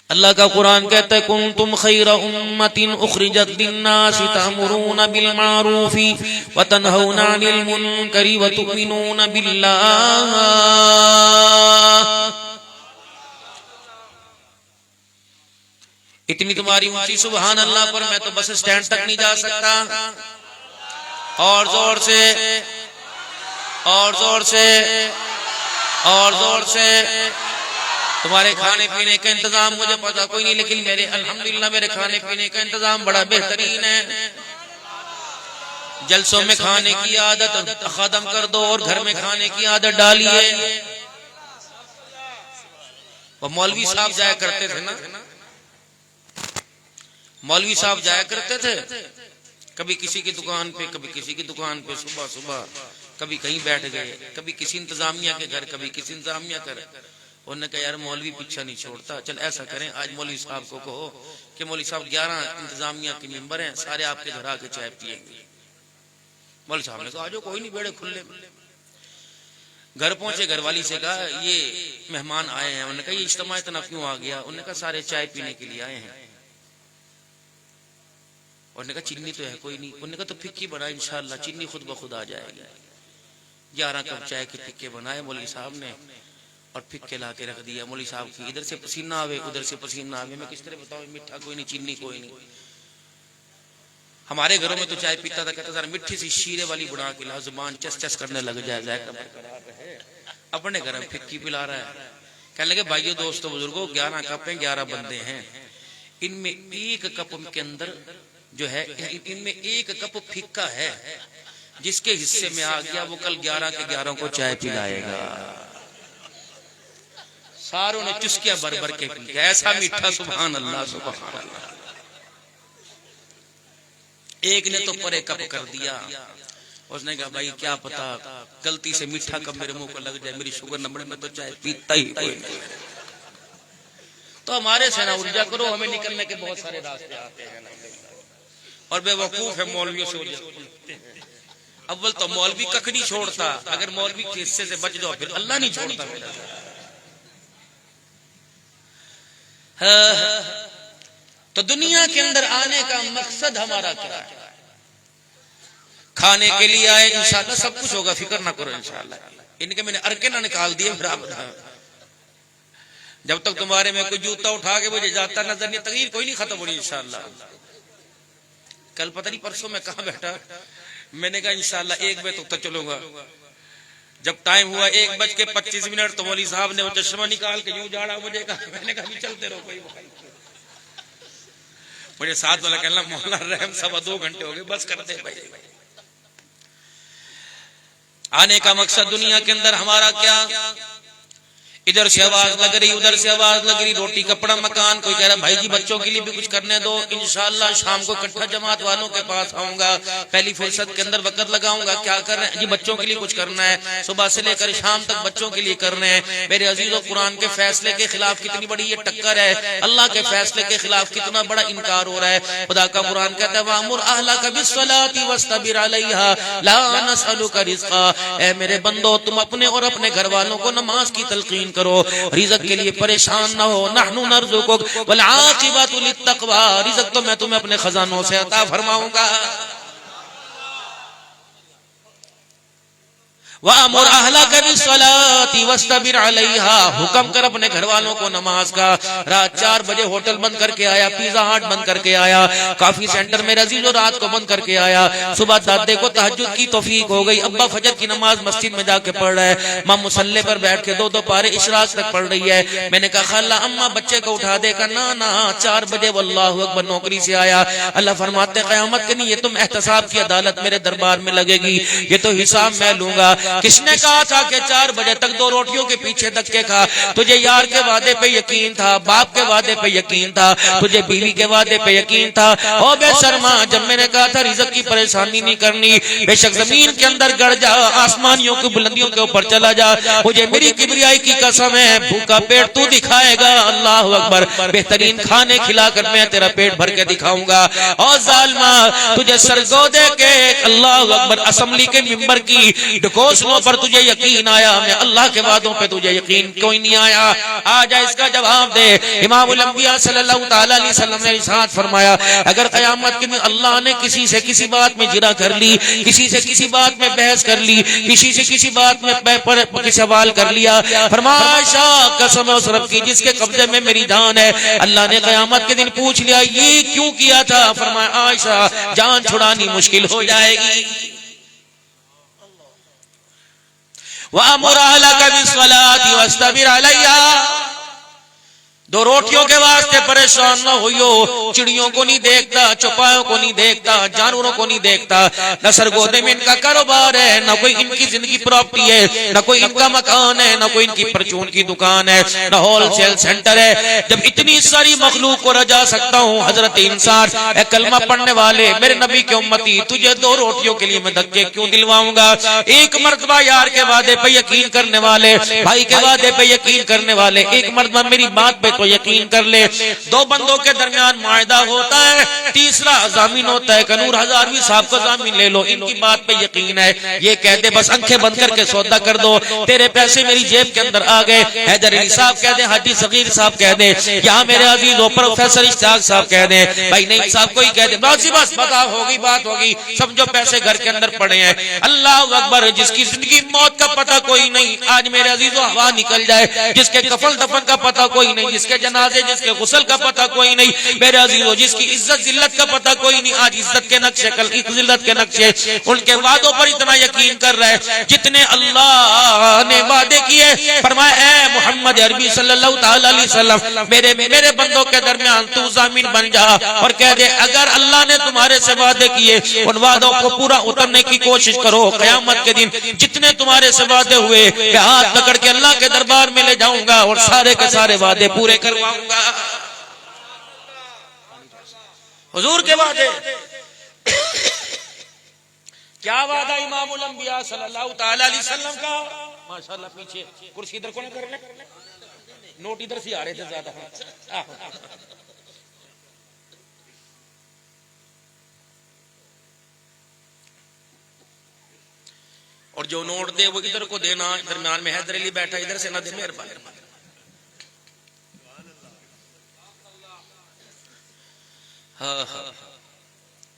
اللہ کا قرآن کہتا ہے کنتم خیر امت اخرجت للناس تأمرون بالمعروف وتنہون عن المنکر وتؤمنون باللہ. اتنی تمہاری اونچی سبحان اللہ پر میں تو بس اسٹینڈ تک نہیں جا سکتا. اور زور سے اور زور سے اور زور سے. تمہارے کھانے پینے کا انتظام مجھے پتا کوئی نہیں، لیکن میرے الحمدللہ میرے کھانے پینے کا انتظام بڑا بہترین ہے. جلسوں میں کھانے کی عادت ختم کر دو اور گھر میں کھانے کی عادت ڈالیے. وہ مولوی صاحب جایا کرتے تھے نا، مولوی صاحب جایا کرتے تھے کبھی کسی کی دکان پہ کبھی کسی کی دکان پہ، صبح صبح کبھی کہیں بیٹھ گئے، کبھی کسی انتظامیہ کے گھر کبھی کسی انتظامیہ کے گھر. انہوں نے کہا یار مولوی پیچھا نہیں چھوڑتا، چل ایسا کریں آج مولوی صاحب کو کہو کہ مولوی صاحب 11 انتظامیہ کے ممبر ہیں، سارے آپ کے گھر آ کے چائے پیئیں گے. مولوی صاحب نے کہا آجو کوئی نہیں، بیڑے کھلے. گھر پہنچے، گھر والی سے کہا یہ مہمان آئے ہیں. انہوں نے کہا یہ اجتماع اتنا کیوں آ گیا؟ انہوں نے کہا سارے چائے پینے کے لیے آئے ہیں. انہوں نے کہا چینی تو ہے کوئی نہیں. انہوں نے کہا تو پھکی بنا، انشاءاللہ چینی خود بخود آ جائے گی. 11 کپ چائے کے پھکے بنائے مولوی صاحب نے اور پھکے لا کے رکھ دیا. مولوی صاحب کی ادھر سے پسینہ آوے ادھر سے پسینہ آوے. میں کس طرح بتاؤں، میٹھا کوئی نہیں، چینی کوئی نہیں. ہمارے گھروں میں تو چائے پیتا تھا، کہتا ذرا میٹھی سی شیرے والی بنا کے لا، زبان چس چس کرنے لگ جائے، ذائقہ برقرار رہے. اپنے گھر میں پھکی پلا رہا ہے. کہنے لگے بھائیو دوستو بزرگو 11 کپ ہیں، 11 بندے ہیں، ان میں ایک کپ کے اندر جو ہے ان میں ایک کپ پھکا ہے، جس کے حصے میں آ گیا وہ کل 11 کے 11 کو چائے پلائے گا. ساروں نے چسکیاں بھر بھر کے پی، ایسا میٹھا سبحان اللہ سبحان اللہ. ایک نے تو پرے کپ کر دیا. اس نے کہا بھائی کیا پتا غلطی سے میٹھا کپ میرے منہ کو لگ جائے، میری شوگر نہ بڑھے، میں تو چائے پیتا ہی کوئی نہیں. تو ہمارے سے نہ الجھا کرو، ہمیں نکلنے کے بہت سارے راستے آتے ہیں اور بے وقوف ہے مولویوں سے. اول تو مولوی ککھ نہیں چھوڑتا، اگر مولوی کے حصے سے بچ جاؤ پھر اللہ نہیں چھوڑتا. تو دنیا کے اندر آنے کا مقصد ہمارا کیا ہے؟ کھانے کے لیے آئے، انشاءاللہ سب کچھ ہوگا، فکر نہ کرو انشاءاللہ. ان کے میں نے ارکے نہ نکال دیے برابر. جب تک تمہارے میں کوئی جوتا اٹھا کے مجھے جاتا نظر نہیں، تغیر کوئی نہیں ختم ہونی انشاءاللہ. کل پتہ نہیں پرسوں میں کہاں بیٹھا، میں نے کہا انشاءاللہ 1 بجے تک تو چلوں گا. جب ٹائم ہوا 1:25 تو مولوی صاحب نے وہ چشمہ نکال کے یوں جھاڑا مجھے، کہا میں نے کہا چلتے رہو کوئی بات. مجھے ساتھ والا کہنا مولا رحم 2.25 گھنٹے ہو گئے، بس کر دے بھائی. آنے کا مقصد دنیا کے اندر ہمارا کیا؟ ادھر سے آواز لگ رہی ادھر سے آواز لگ رہی، روٹی کپڑا مکان. کوئی کہہ رہا بھائی جی بچوں کے لیے بھی کچھ کرنے دو، انشاءاللہ شام کو اکٹھا جماعت والوں کے پاس آؤں گا، پہلی فرصت کے اندر وقت لگاؤں گا. کیا کر رہے ہیں جی؟ بچوں کے لیے کچھ کرنا ہے، صبح سے لے کر شام تک بچوں کے لیے کرنے ہیں. میرے عزیزو قرآن کے فیصلے کے خلاف کتنی بڑی یہ ٹکر ہے، اللہ کے فیصلے کے خلاف کتنا بڑا انکار ہو رہا ہے. خدا کا قرآن کہتا ہے وَأْمُرْ أَهْلَكَ بِالصَّلَاةِ وَاسْتَبِرْ عَلَيْهَا لَا نَسْأَلُكَ رِزْقًا. اے میرے بندو تم اپنے اور اپنے گھر والوں کو نماز کی تلقین کرو، رزق کے لیے پریشان نہ ہو. نحن نرزقک والعاقبۃ للتقوی. رزق تو میں تمہیں اپنے خزانوں سے عطا فرماؤں گا. وَأَمُرْ أَهْلَكَ بِالصَّلَاةِ وَاسْتَبِرْ عَلَيْهَا. حکم کر اپنے گھر والوں کو نماز کا. رات 4 بجے ہوٹل بند کر کے آیا، پیزا ہٹ بند کر کے آیا، کافی سینٹر میں عزیزو رات کو بند کر کے آیا. صبح دادے کو تہجد کی توفیق ہو گئی، ابا فجر کی نماز مسجد میں جا کے پڑھ رہا ہے، ماں مصلی پر بیٹھ کے 2 پارے اشراق تک پڑھ رہی ہے. میں نے کہا خالہ اماں بچے کو اٹھا دے. کہا نا 4 بجے واللہ اکبر نوکری سے آیا. اللہ فرماتے قیامت کے نہیں، یہ تم احتساب کی عدالت میرے دربار میں لگے گی، یہ تو حساب میں لوں گا. کس نے کہا تھا کہ 4 بجے تک 2 روٹیوں کے پیچھے دھکے کھا؟ تجھے یار کے وعدے پہ یقین تھا، باپ کے وعدے پہ یقین تھا، تجھے بیوی کے وعدے پہ یقین تھا. او بے شرما، جب میں نے کہا تھا رزق کی پریشانی نہیں کرنی، بے شک زمین کے اندر گڑ جا، آسمانیوں کی بلندیوں کے اوپر چلا جا، مجھے میری کبریائی کی قسم ہے بھوکا پیٹ تو دکھائے گا. اللہ اکبر. بہترین کھانے کھلا کر میں تیرا پیٹ بھر کے دکھاؤں گا. اور ظالمہ تجھے سرگودے کے اللہ اکبر اسمبلی کے ممبر کی ڈکوس گھونسلوں پر تجھے یقین آیا, میں اللہ کے وعدوں پہ تجھے یقین کوئی نہیں آیا؟ آ جا اس کا جواب دے. امام الانبیاء صلی اللہ تعالی علیہ وسلم نے ارشاد فرمایا, اگر قیامت کے دن اللہ نے کسی سے کسی بات میں جرا کر لی, کسی سے کسی بات میں بحث کر لی, کسی سے کسی بات میں سوال کر لیا, فرمایا عائشہ قسم اس رب کی جس کے قبضے میں میری جان ہے, اللہ نے قیامت کے دن پوچھ لیا یہ کیوں کیا تھا؟ فرمایا عائشہ جان چھڑانی مشکل ہو جائے گی. وَأَمُرْ أَهْلَكَ بِالصَّلَاةِ وَاسْتَبِرْ عَلَيْهَا. دو روٹیوں کے واسطے پریشان نہ ہوئیو. چڑیوں کو نہیں دیکھتا, چوپایوں کو نہیں دیکھتا, جانوروں کو نہیں دیکھتا. نہ سرگودے میں ان کا کاروبار ہے, نہ کوئی ان کی زندگی پراپرٹی ہے, نہ کوئی ان کا مکان ہے, نہ کوئی ان کی پرچون کی دکان ہے, نہ ہول سیل سینٹر ہے. جب اتنی ساری مخلوق کو رجا سکتا ہوں حضرت انسان, اے کلمہ پڑھنے والے میرے نبی کے امتی, تجھے دو روٹیوں کے لیے میں دھکے کیوں دلواؤں گا؟ ایک مرتبہ یار کے وعدے پہ یقین کرنے والے, بھائی کے وعدے پہ یقین کرنے والے, ایک مرتبہ میری بات پہ تو یقین کر لے. دو بندوں کے درمیان معاہدہ ہوتا ہے, تیسرا ضامین ہوتا ہے. کنور ہزاروی صاحب کو ضامین لے لو, ان کی بات پہ یقین ہے, یہ کہہ دے بس آنکھیں بند کر کے سودا کر دو, تیرے پیسے میری جیب کے اندر آ گئے. حیدر علی صاحب کہہ دیں, حاجی صغیر صاحب کہہ دیں, یہاں میرے عزیزوں پروفیسر اشتیاق صاحب کہہ دیں, بھائی نہیں صاحب کوئی کہہ دیں, بس بس بتا ہوگی بات ہوگی, سمجھو پیسے گھر کے اندر پڑے ہیں. اللہ اکبر. جس کی زندگی موت کا پتہ کوئی نہیں, آج میرے عزیزوں ہوا نکل جائے. جس کے کفن دفن کا پتہ کوئی نہیں, جس کے جنازے جس کے غسل کا پتہ کوئی نہیں میرے عزیزو, جس کی عزت ذلت کا پتہ کوئی نہیں, آج عزت کے نقشے کل کی ذلت کے نقشے. ان کے وعدوں پر اتنا یقین کر رہا ہے جتنے اللہ نے وعدے کیے. فرمایا اے محمد عربی صلی اللہ تعالی علیہ وسلم میرے بندوں کے درمیان تو ضامین بن جا اور کہہ دے اگر اللہ نے تمہارے سے وعدے کیے ان وعدوں کو پورا اترنے کی کوشش کرو. قیامت کے دن جتنے تمہارے سے وعدے ہوئے کہ ہاتھ پکڑ کے اللہ کے دربار میں لے جاؤں گا اور سارے کے سارے وعدے پورے کرواؤں گا. حضور کے وعدے. کیا وعدہ امام الانبیاء صلی اللہ تعالی علیہ وسلم کا؟ ماشاءاللہ پیچھے کرسی ادھر کو نہ کر لیں, نوٹ ادھر سے آ رہے تھے زیادہ. اور جو نوٹ دے وہ ادھر کو دینا, درمیان میں حیدر علی بیٹھا ادھر سے نہ دے, مہربانی.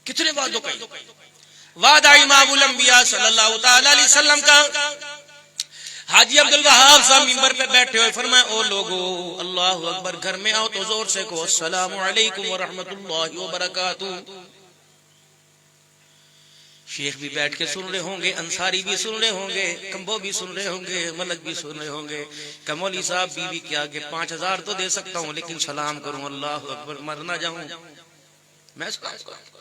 کتنے وعدوں کا وعدہ امام الانبیاء صلی اللہ تعالی علیہ وسلم کا. حاجی عبد الوہاب صاحب منبر پہ بیٹھے ہوئے فرمائے او لوگو اللہ اکبر, گھر میں آؤ تو زور سے کہو السلام علیکم ورحمۃ اللہ وبرکاتہ. شیخ بھی بیٹھ کے سن رہے ہوں گے, انصاری بھی سن رہے ہوں گے, کمبو بھی سن رہے ہوں گے, ملک بھی سن رہے ہوں گے. کہ مولوی صاحب بیوی کے آگے 5000 تو دے سکتا ہوں لیکن سلام کروں, اللہ اکبر, مر نہ جاؤں میں سلام کروں.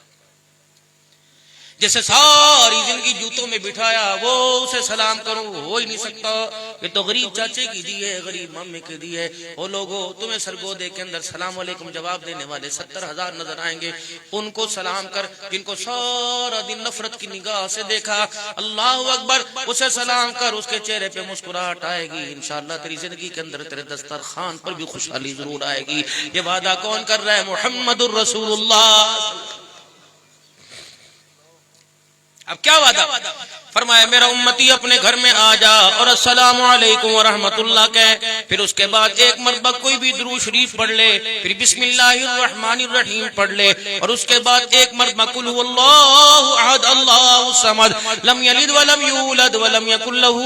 جیسے ساری زندگی جوتوں میں بٹھایا وہ اسے سلام کروں, ہو ہی نہیں سکتا. یہ تو غریب چاچے کی دی ہے, غریب مامے کی دی ہے. وہ لوگوں تمہیں سرگودے کے اندر سلام علیکم جواب دینے والے 70,000 نظر آئیں گے, ان کو سلام کر جن کو سارا دن نفرت کی نگاہ سے دیکھا, اللہ اکبر, اسے سلام کر, اس کے چہرے پہ مسکراہٹ آئے گی. انشاءاللہ تیری زندگی کے اندر تیرے دسترخوان پر بھی خوشحالی ضرور آئے گی. یہ وعدہ کون کر رہا ہے؟ محمد الرسول اللہ. اب کیا وعدہ؟ فرمایا میرا امتی اپنے گھر میں آ جا اور السلام علیکم ورحمت اللہ کہے. پھر اس کے بعد ایک مرتبہ کوئی بھی درود شریف پڑھ لے, پھر بسم اللہ الرحمن الرحیم پڑھ لے, اور اس کے بعد ایک مرتبہ قل هو اللہ احد اللہ الصمد لم یلد ولم یولد ولم یکن له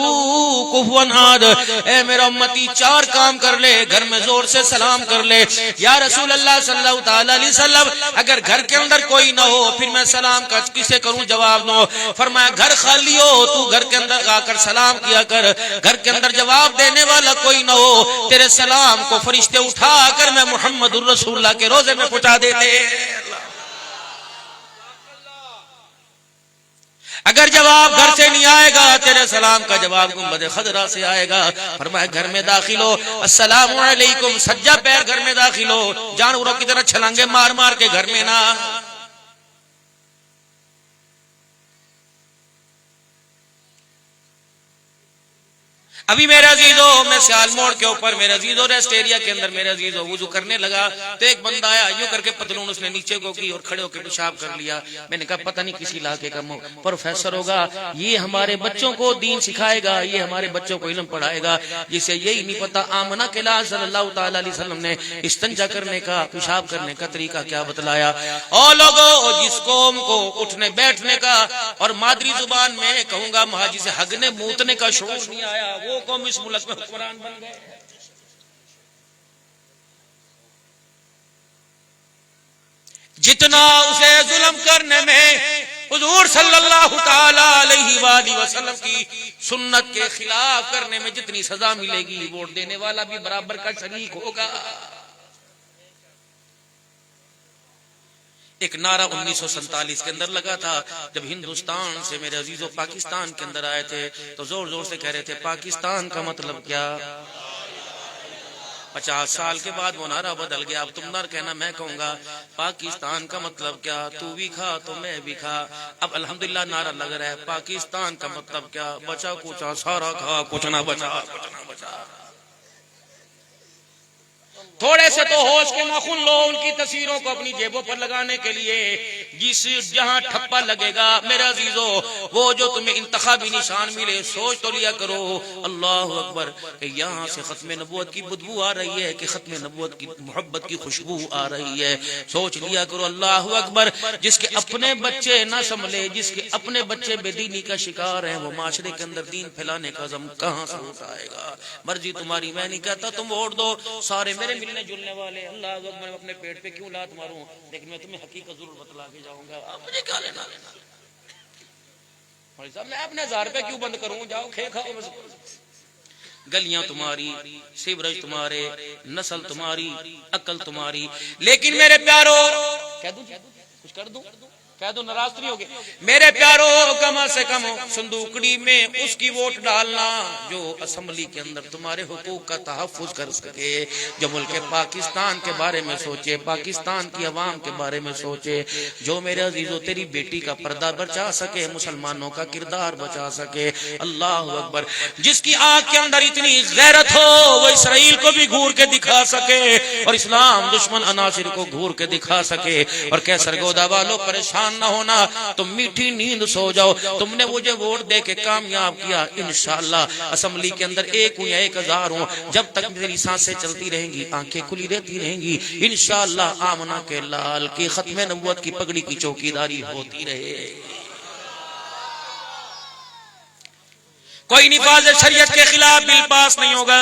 کفوا احد. اے میرا امتی 4 کام کر لے, گھر میں زور سے سلام کر لے. یا رسول اللہ صلی اللہ تعالی علیہ وسلم اگر گھر کے اندر کوئی نہ ہو پھر میں سلام کا کسے کروں جواب نہ ہو. فرمایا گھر خالی ہو تو گھر کے اندر آ کر سلام کیا کر, گھر کے اندر جواب دینے والا کوئی نہ ہو تیرے سلام کو فرشتے اٹھا کر میں محمد الرسول اللہ کے روزے میں پہنچا دیتے. اگر جواب گھر سے نہیں آئے گا تیرے سلام کا جواب گنبد خضرا سے آئے گا. فرمایا گھر میں داخل ہو السلام علیکم, سجا پیر گھر میں داخل ہو, جانوروں کی طرح چھلانگے مار مار کے گھر میں نہ. ابھی میرے عزیزو میں سیال موڑ کے اوپر میرے عزیزو ریسٹ ایریا کے اندر میرے عزیزو وضو کرنے لگا تو ایک بندہ آیا یوں کر کے پتلون اس نے نیچے کو کی اور کھڑے ہو کے پیشاب کر لیا. میں نے کہا پتہ نہیں کسی علاقے کا پروفیسر ہوگا, یہ ہمارے بچوں کو دین سکھائے گا, یہ ہمارے بچوں کو علم پڑھائے گا, جسے یہی نہیں پتا آمنہ کے لال صلی اللہ تعالی علیہ وسلم نے استنجا کرنے کا پیشاب کرنے کا طریقہ کیا بتلایا. اور لوگوں جس قوم کو اٹھنے بیٹھنے کا اور مادری زبان میں کہوں گا مہاجی سے ہگنے موتنے کا شعور نہیں آیا, وہ قوم اس ملک میں حکمران بن گئے. جتنا اسے ظلم کرنے میں حضور صلی اللہ تعالی علیہ وآلہ وسلم کی سنت کے خلاف کرنے میں جتنی سزا ملے گی, ووٹ دینے والا بھی برابر کا شریک ہوگا. ایک نعرہ 1947 کے اندر لگا تھا جب ہندوستان سے میرے عزیزوں پاکستان کے اندر آئے تھے تو زور زور سے کہہ رہے تھے پاکستان کا مطلب کیا. 50 سال کے بعد وہ نعرہ بدل گیا. اب تم نہ کہنا میں کہوں گا پاکستان کا مطلب کیا, تو بھی کھا تو میں بھی کھا. اب الحمدللہ نعرہ لگ رہا ہے پاکستان کا مطلب کیا, بچا کچا سارا کھا کچھ نہ بچا, کچھ نہ بچا. تھوڑے سے تو ہوش کے ناخن لو ان کی تصویروں کو اپنی جیبوں پر لگانے کے لیے. جس جہاں ٹھپا لگے گا میرے عزیزو وہ جو تمہیں انتخابی نشان ملے سوچ تو لیا کرو اللہ اکبر کہ یہاں سے ختم نبوت کی بدبو آ رہی ہے کہ ختم نبوت کی محبت کی خوشبو آ رہی ہے. سوچ لیا کرو اللہ اکبر جس کے اپنے بچے نہ سنبھلے, جس کے اپنے بچے بے دینی کا شکار ہیں, وہ معاشرے کے اندر دین پھیلانے کا عزم کہاں سے اٹھائے گا. مرضی تمہاری, میں نہیں کہتا تم ووٹ دو, سارے میرے ملنے جلنے والے اللہ اکبر, میں اپنے پیٹ پہ کیوں لات ماروں, لیکن میں تمہیں حقیقت ضرور بتلا کے جاؤں گا. مجھے کیا لینا صاحب, میں اپنے ہزار پہ کیوں بند کروں, جاؤ کھے کھاؤ. گلیاں تمہاری, سیورج تمہارے, نسل تمہاری, عقل تمہاری, لیکن میرے پیارو کہہ دوں کچھ کر دوں, کہہ دو ناراض نہیں ہوگے میرے پیارو, کم سے کم صندوقڑی میں اس کی ووٹ ڈالنا جو اسمبلی کے اندر تمہارے حقوق کا تحفظ کر سکے, جو ملک پاکستان کے بارے میں سوچے, پاکستان کی عوام کے بارے میں سوچے, جو میرے عزیزو تیری بیٹی کا پردہ بچا سکے, مسلمانوں کا کردار بچا سکے. اللہ اکبر, جس کی آنکھ کے اندر اتنی غیرت ہو وہ اسرائیل کو بھی گھور کے دکھا سکے اور اسلام دشمن عناصر کو گھور کے دکھا سکے. اور کہ سرگودا والوں پریشان نہ ہونا, تم میٹھی نیند سو جاؤ, تم نے مجھے ووٹ دے کے کامیاب کیا, انشاءاللہ اسمبلی کے اندر 1 ہوں یا 1000 ہوں, جب تک میری سانسیں چلتی رہیں گی, آنکھیں کھلی رہتی رہیں گی, انشاءاللہ آمنہ کے لال کی ختم نبوت کی پگڑی کی چوکیداری ہوتی رہے. کوئی نفاذ شریعت کے خلاف بل پاس نہیں ہوگا,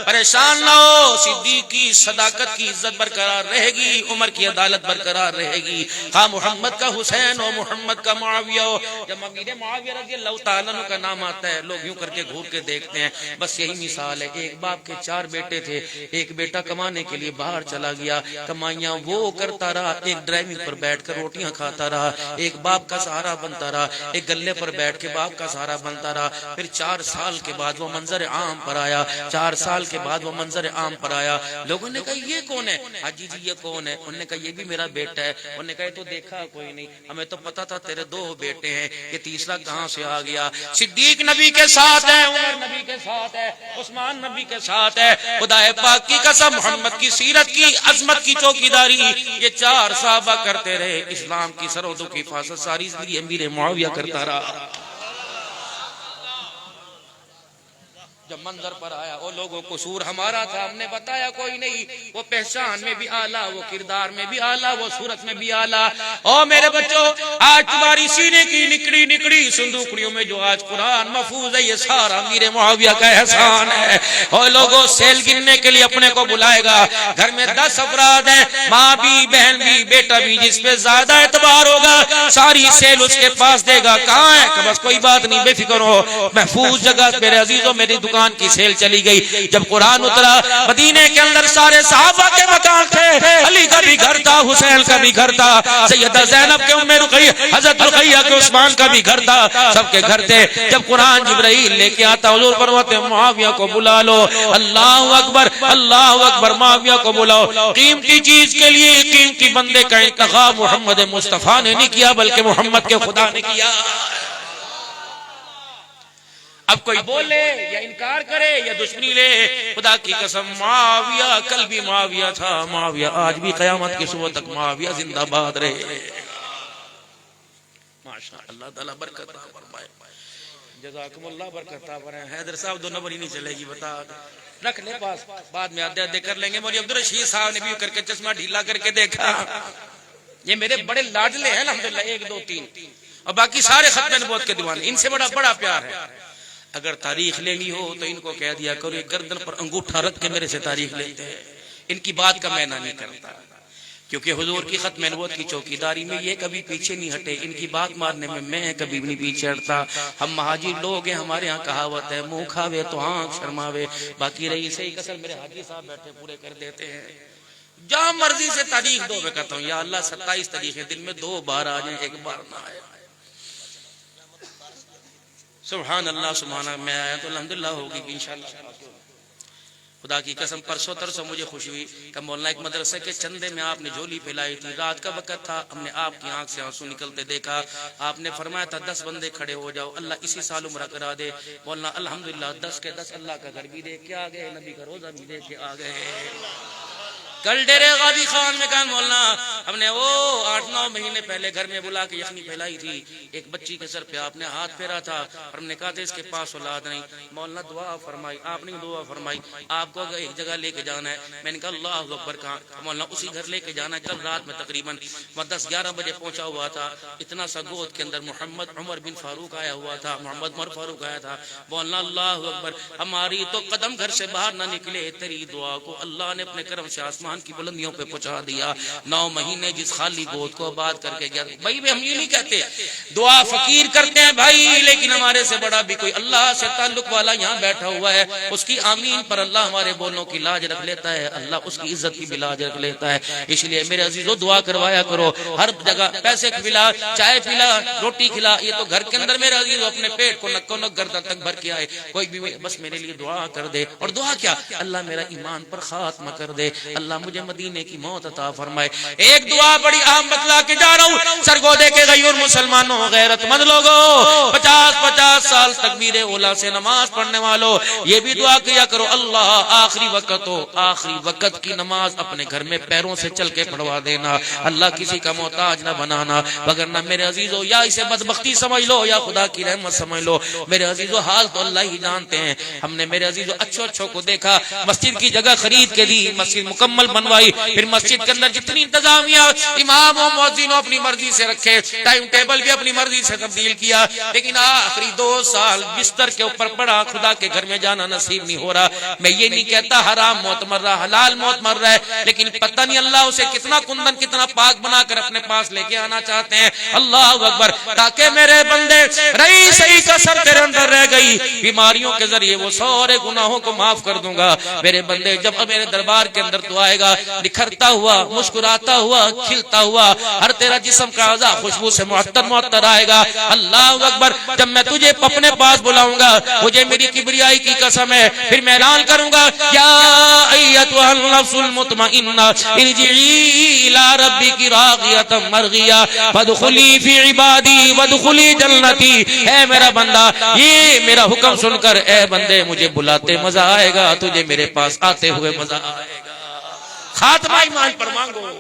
پریشان نہ ہو. صدیق کی صداقت کی عزت برقرار رہے گی, عمر کی عدالت برقرار رہے گی, ہاں محمد کا حسین ہو, محمد کا معاویہ ہو. جب امیر معاویہ رضی اللہ تعالیٰ عنہ کا نام آتا ہے لوگ یوں کر کے گھور کے دیکھتے ہیں. بس یہی مثال ہے, ایک باپ کے 4 بیٹے تھے, ایک بیٹا کمانے کے لیے باہر چلا گیا, کمائیاں وہ کرتا رہا, ایک ڈرائیونگ پر بیٹھ کر روٹیاں کھاتا رہا, ایک باپ کا سہارا بنتا رہا, ایک گلے پر بیٹھ کے باپ کا سہارا بنتا رہا. پھر 4 سال کے بعد وہ منظر عام پر آیا, 4 سال کے بعد وہ منظر عام پر آیا. لوگوں نے کہا یہ کون ہے, حاجی جی یہ کون ہے, انہوں نے کہا یہ بھی میرا بیٹا ہے. انہوں نے کہا تو دیکھا کوئی نہیں, ہمیں تو پتا تھا تیرے 2 بیٹے ہیں, یہ تیسرا کہاں سے آ گیا. صدیق نبی کے ساتھ ہے, عمر نبی کے ساتھ ہے, عثمان نبی کے ساتھ ہے. خدا پاک کی قسم محمد کی سیرت کی عظمت کی چوکیداری یہ 4 صحابہ کرتے رہے, اسلام کی سرحدوں کی حفاظت ساری زندگی امیر معاویہ کرتا رہا. جب منظر پر آیا وہ لوگوں کو قصور ہمارا تھا, ہم نے بتایا کوئی نہیں, وہ پہچان میں بھی آلہ, وہ کردار میں بھی آلہ, وہ صورت میں بھی آلہ. او میرے بچوں, آج تمہاری سینے کی نکڑی صندوقڑیوں میں جو آج قرآن محفوظ ہے یہ سارا امیر معاویہ کا احسان ہے. اور لوگوں سیل گننے کے لیے اپنے کو بلائے گا, گھر میں 10 افراد ہیں, ماں بھی, بہن بھی, بیٹا بھی, جس پہ زیادہ اعتبار ہوگا ساری سیل اس کے پاس دے گا. کہاں ہے کہ بس کوئی بات نہیں, بے فکر ہو, محفوظ جگہ. میرے عزیزوں میری دکان کی سیل چلی گئی. جب قرآن اترا مدینے کے اندر سارے صحابہ کے مکان تھے, علی کا بھی گھر تھا, حسین کا بھی گھر تھا, سیدہ زینب کے ام رقیہ, حضرت رقیہ کے عثمان کا بھی گھر تھا, سب کے گھر تھے. جب قرآن جبرائیل لے کے آتا حضور فرماتے معاویہ کو بلا لو. اللہ اکبر, اللہ اکبر, معاویہ کو بلاؤ. قیمتی چیز کے لیے قیمتی بندے کا انتخاب محمد مصطفیٰ نے نہیں کیا بلکہ محمد کے خدا نے کیا. اب کوئی بولے یا انکار کرے یا دشمنی لے، خدا کی قسم معاویہ کل بھی معاویہ تھا، معاویہ آج بھی قیامت کے صبح تک معاویہ زندہ باد رہے۔ ماشاء اللہ تعالیٰ برکت عطا فرمائے، جزاکم اللہ برکت عطا فرمائے۔ حیدر صاحب 2 نمبر ہی نہیں چلے گی، بتا رکھ لے پاس، بعد میں آدھے کر لیں گے۔ مولوی عبدالرشید صاحب نے بھی کر کے چشمہ ڈھیلا کر کے دیکھا، یہ میرے بڑے لاڈلے ہیں الحمدللہ، 1 2 3، اور باقی سارے ختم نبوت کے دیوانے، ان سے بڑا پیار ہے۔ اگر تاریخ لینی ہو تو ان کو کہہ دیا کرو یہ گردن پر انگوٹھا رکھ کے میرے سے تاریخ لیتے ہیں، ان کی بات کا میں نہیں کرتا، کیونکہ حضور کی ختم نبوت کی چوکیداری میں یہ کبھی پیچھے نہیں ہٹے، ان کی بات مارنے میں کبھی بھی نہیں پیچھے ہٹتا۔ ہم مہاجر لوگ ہیں، ہمارے ہاں کہاوت ہے منہ کھاوے تو آنکھ شرماوے، باقی رہی صحیح کسر میرے حاجی صاحب بیٹھے پورے کر دیتے ہیں۔ جہاں مرضی سے تاریخ دو، میں کہتا ہوں یا اللہ 27 تاریخیں دن میں 2 بار آ جائیں، 1 بار نہ آئے۔ سبحان اللہ سبحان اللہ، میں آیا تو الحمدللہ ہوگی کہ انشاءاللہ۔ خدا کی قسم پرسوں ترسوں مجھے خوشی ہوئی کہ مولانا ایک مدرسے کے چندے میں آپ نے جھولی پھیلائی تھی، رات کا وقت تھا، ہم نے آپ کی آنکھ سے آنسو نکلتے دیکھا، آپ نے فرمایا تھا 10 بندے کھڑے ہو جاؤ، اللہ اسی سال عمرہ کرا دے۔ مولانا الحمدللہ 10 کے 10 اللہ کا گھر بھی دیکھ کے آ گئے، نبی کا روزہ بھی دیکھ کے آ گئے۔ کل ڈیرے غازی خان میں کہا مولانا ہم نے وہ 8-9 مہینے پہلے گھر میں بلا کے یخنی پھیلائی تھی، ایک بچی کے سر پہ آپ نے ہاتھ پھیرا تھا اور ہم نے کہا تھا اس کے پاس اولاد نہیں، مولانا دعا فرمائی، آپ نے دعا فرمائی، آپ کو ایک جگہ لے کے جانا ہے، میں نے کہا اللہ اکبر، کہا مولانا اسی گھر لے کے جانا ہے۔ کل رات میں تقریباً 10-11 بجے پہنچا ہوا تھا، اتنا سا گود کے اندر محمد عمر بن فاروق آیا ہوا تھا، محمد عمر فاروق آیا تھا۔ مولانا اللہ اکبر، ہماری تو قدم گھر سے باہر نہ نکلے، تیری دعا کو اللہ نے اپنے کرم سے آسمان کی بلندیوں پہ پہنچا دیا۔ 9 مہینے جس خالی گود کو آباد کر کے گیا۔ بھائی ہم یہ نہیں کہتے، دعا فقیر کرتے ہیں بھائی، لیکن ہمارے سے بڑا بھی کوئی اللہ سے تعلق والا یہاں بیٹھا ہوا ہے، اس کی آمین پر اللہ ہمارے بولوں کی لاج رکھ لیتا ہے، اللہ اس کی عزت کی بھی لاج رکھ لیتا ہے۔ اس لیے میرے عزیزو دعا کروایا کرو، ہر جگہ پیسے کھلا، چائے پلا، روٹی کھلا، یہ تو گھر کے اندر میرے عزیزو اپنے پیٹ کو نکو نک گردن تک بھر کے آئے، کوئی بھی بس میرے لیے دعا کر دے، اور دعا کیا، اللہ میرا ایمان پر خاتمہ کر دے، اللہ مجھے مدینے کی موت عطا فرمائے۔ ایک دعا بڑی اہم بتلا کے جا رہا ہوں، سرگودے کے غیور مسلمانوں، غیرت مند لوگوں، 50 سال تکبیر اولا سے نماز پڑھنے والوں، یہ بھی دعا کیا کرو اللہ آخری وقت ہو، آخری وقت کی نماز اپنے گھر میں پیروں سے چل کے پڑھوا دینا، اللہ کسی کا محتاج نہ بنانا، وگرنہ میرے عزیزو یا اسے بدبختی سمجھ لو یا خدا کی رحمت سمجھ لو، میرے عزیزو حال تو اللہ ہی جانتے ہیں۔ ہم نے میرے عزیزو اچھوں کو دیکھا، مسجد کی جگہ خرید کے دی، مسجد مکمل بنوائی، پھر مسجد کے اندر جتنی انتظامیہ امام و مؤذن اپنی مرضی سے رکھے، ٹائم ٹیبل بھی اپنی مرضی سے تبدیل کیا، لیکن آخری 2 سال بستر کے اوپر پڑا، خدا کے گھر میں جانا نصیب نہیں ہو رہا۔ میں یہ نہیں کہتا حرام موت مر رہا، حلال موت مر رہا ہے، لیکن پتہ نہیں اللہ اسے کتنا کندن کتنا پاک بنا کر اپنے پاس لے کے آنا چاہتے ہیں۔ اللہ اکبر، تاکہ میرے بندے رہی صحیح کا سر تیرے اندر رہ گئی، بیماریوں کے ذریعے وہ سارے گناہوں کو معاف کر دوں گا۔ میرے بندے جب میرے دربار کے اندر تو آئے گا، نکھرتا ہوا، مسکراتا ہوا، کھلتا ہوا، ہر تیرا جسم کا اعضاء خوشبو سے معطر آئے گا۔ اللہ اکبر، جب میں تجھے اپنے پاس بلاؤں گا، مجھے میری کبریائی کی قسم ہے، پھر میں اعلان کروں گا یا ایتھا النفس المطمئنہ ارجعی الی ربک راضیۃ مرضیہ فادخلی فی عبادی وادخلی جنتی۔ اے میرا بندہ، یہ میرا حکم سن کر اے بندے مجھے بلاتے مزہ آئے گا، تجھے میرے پاس آتے ہوئے مزہ آئے گا۔ خاتمہ ایمان پر مانگو۔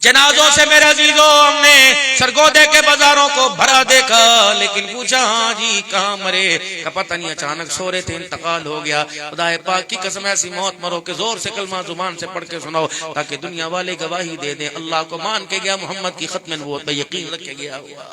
جنازوں سے میرے عزیزوں ہم نے سرگودے کے بازاروں کو بھرا دیکھا، لیکن پوچھا ہاں جی کہاں مرے، کہ پتہ نہیں اچانک سو رہے تھے انتقال ہو گیا۔ خدا پاک کی قسم ایسی موت مرو کہ زور سے کلمہ زبان سے پڑھ کے سناؤ، تاکہ دنیا والے گواہی دے دیں اللہ کو مان کے گیا، محمد کی ختم نبوت پہ یقین رکھ کے گیا ہوا۔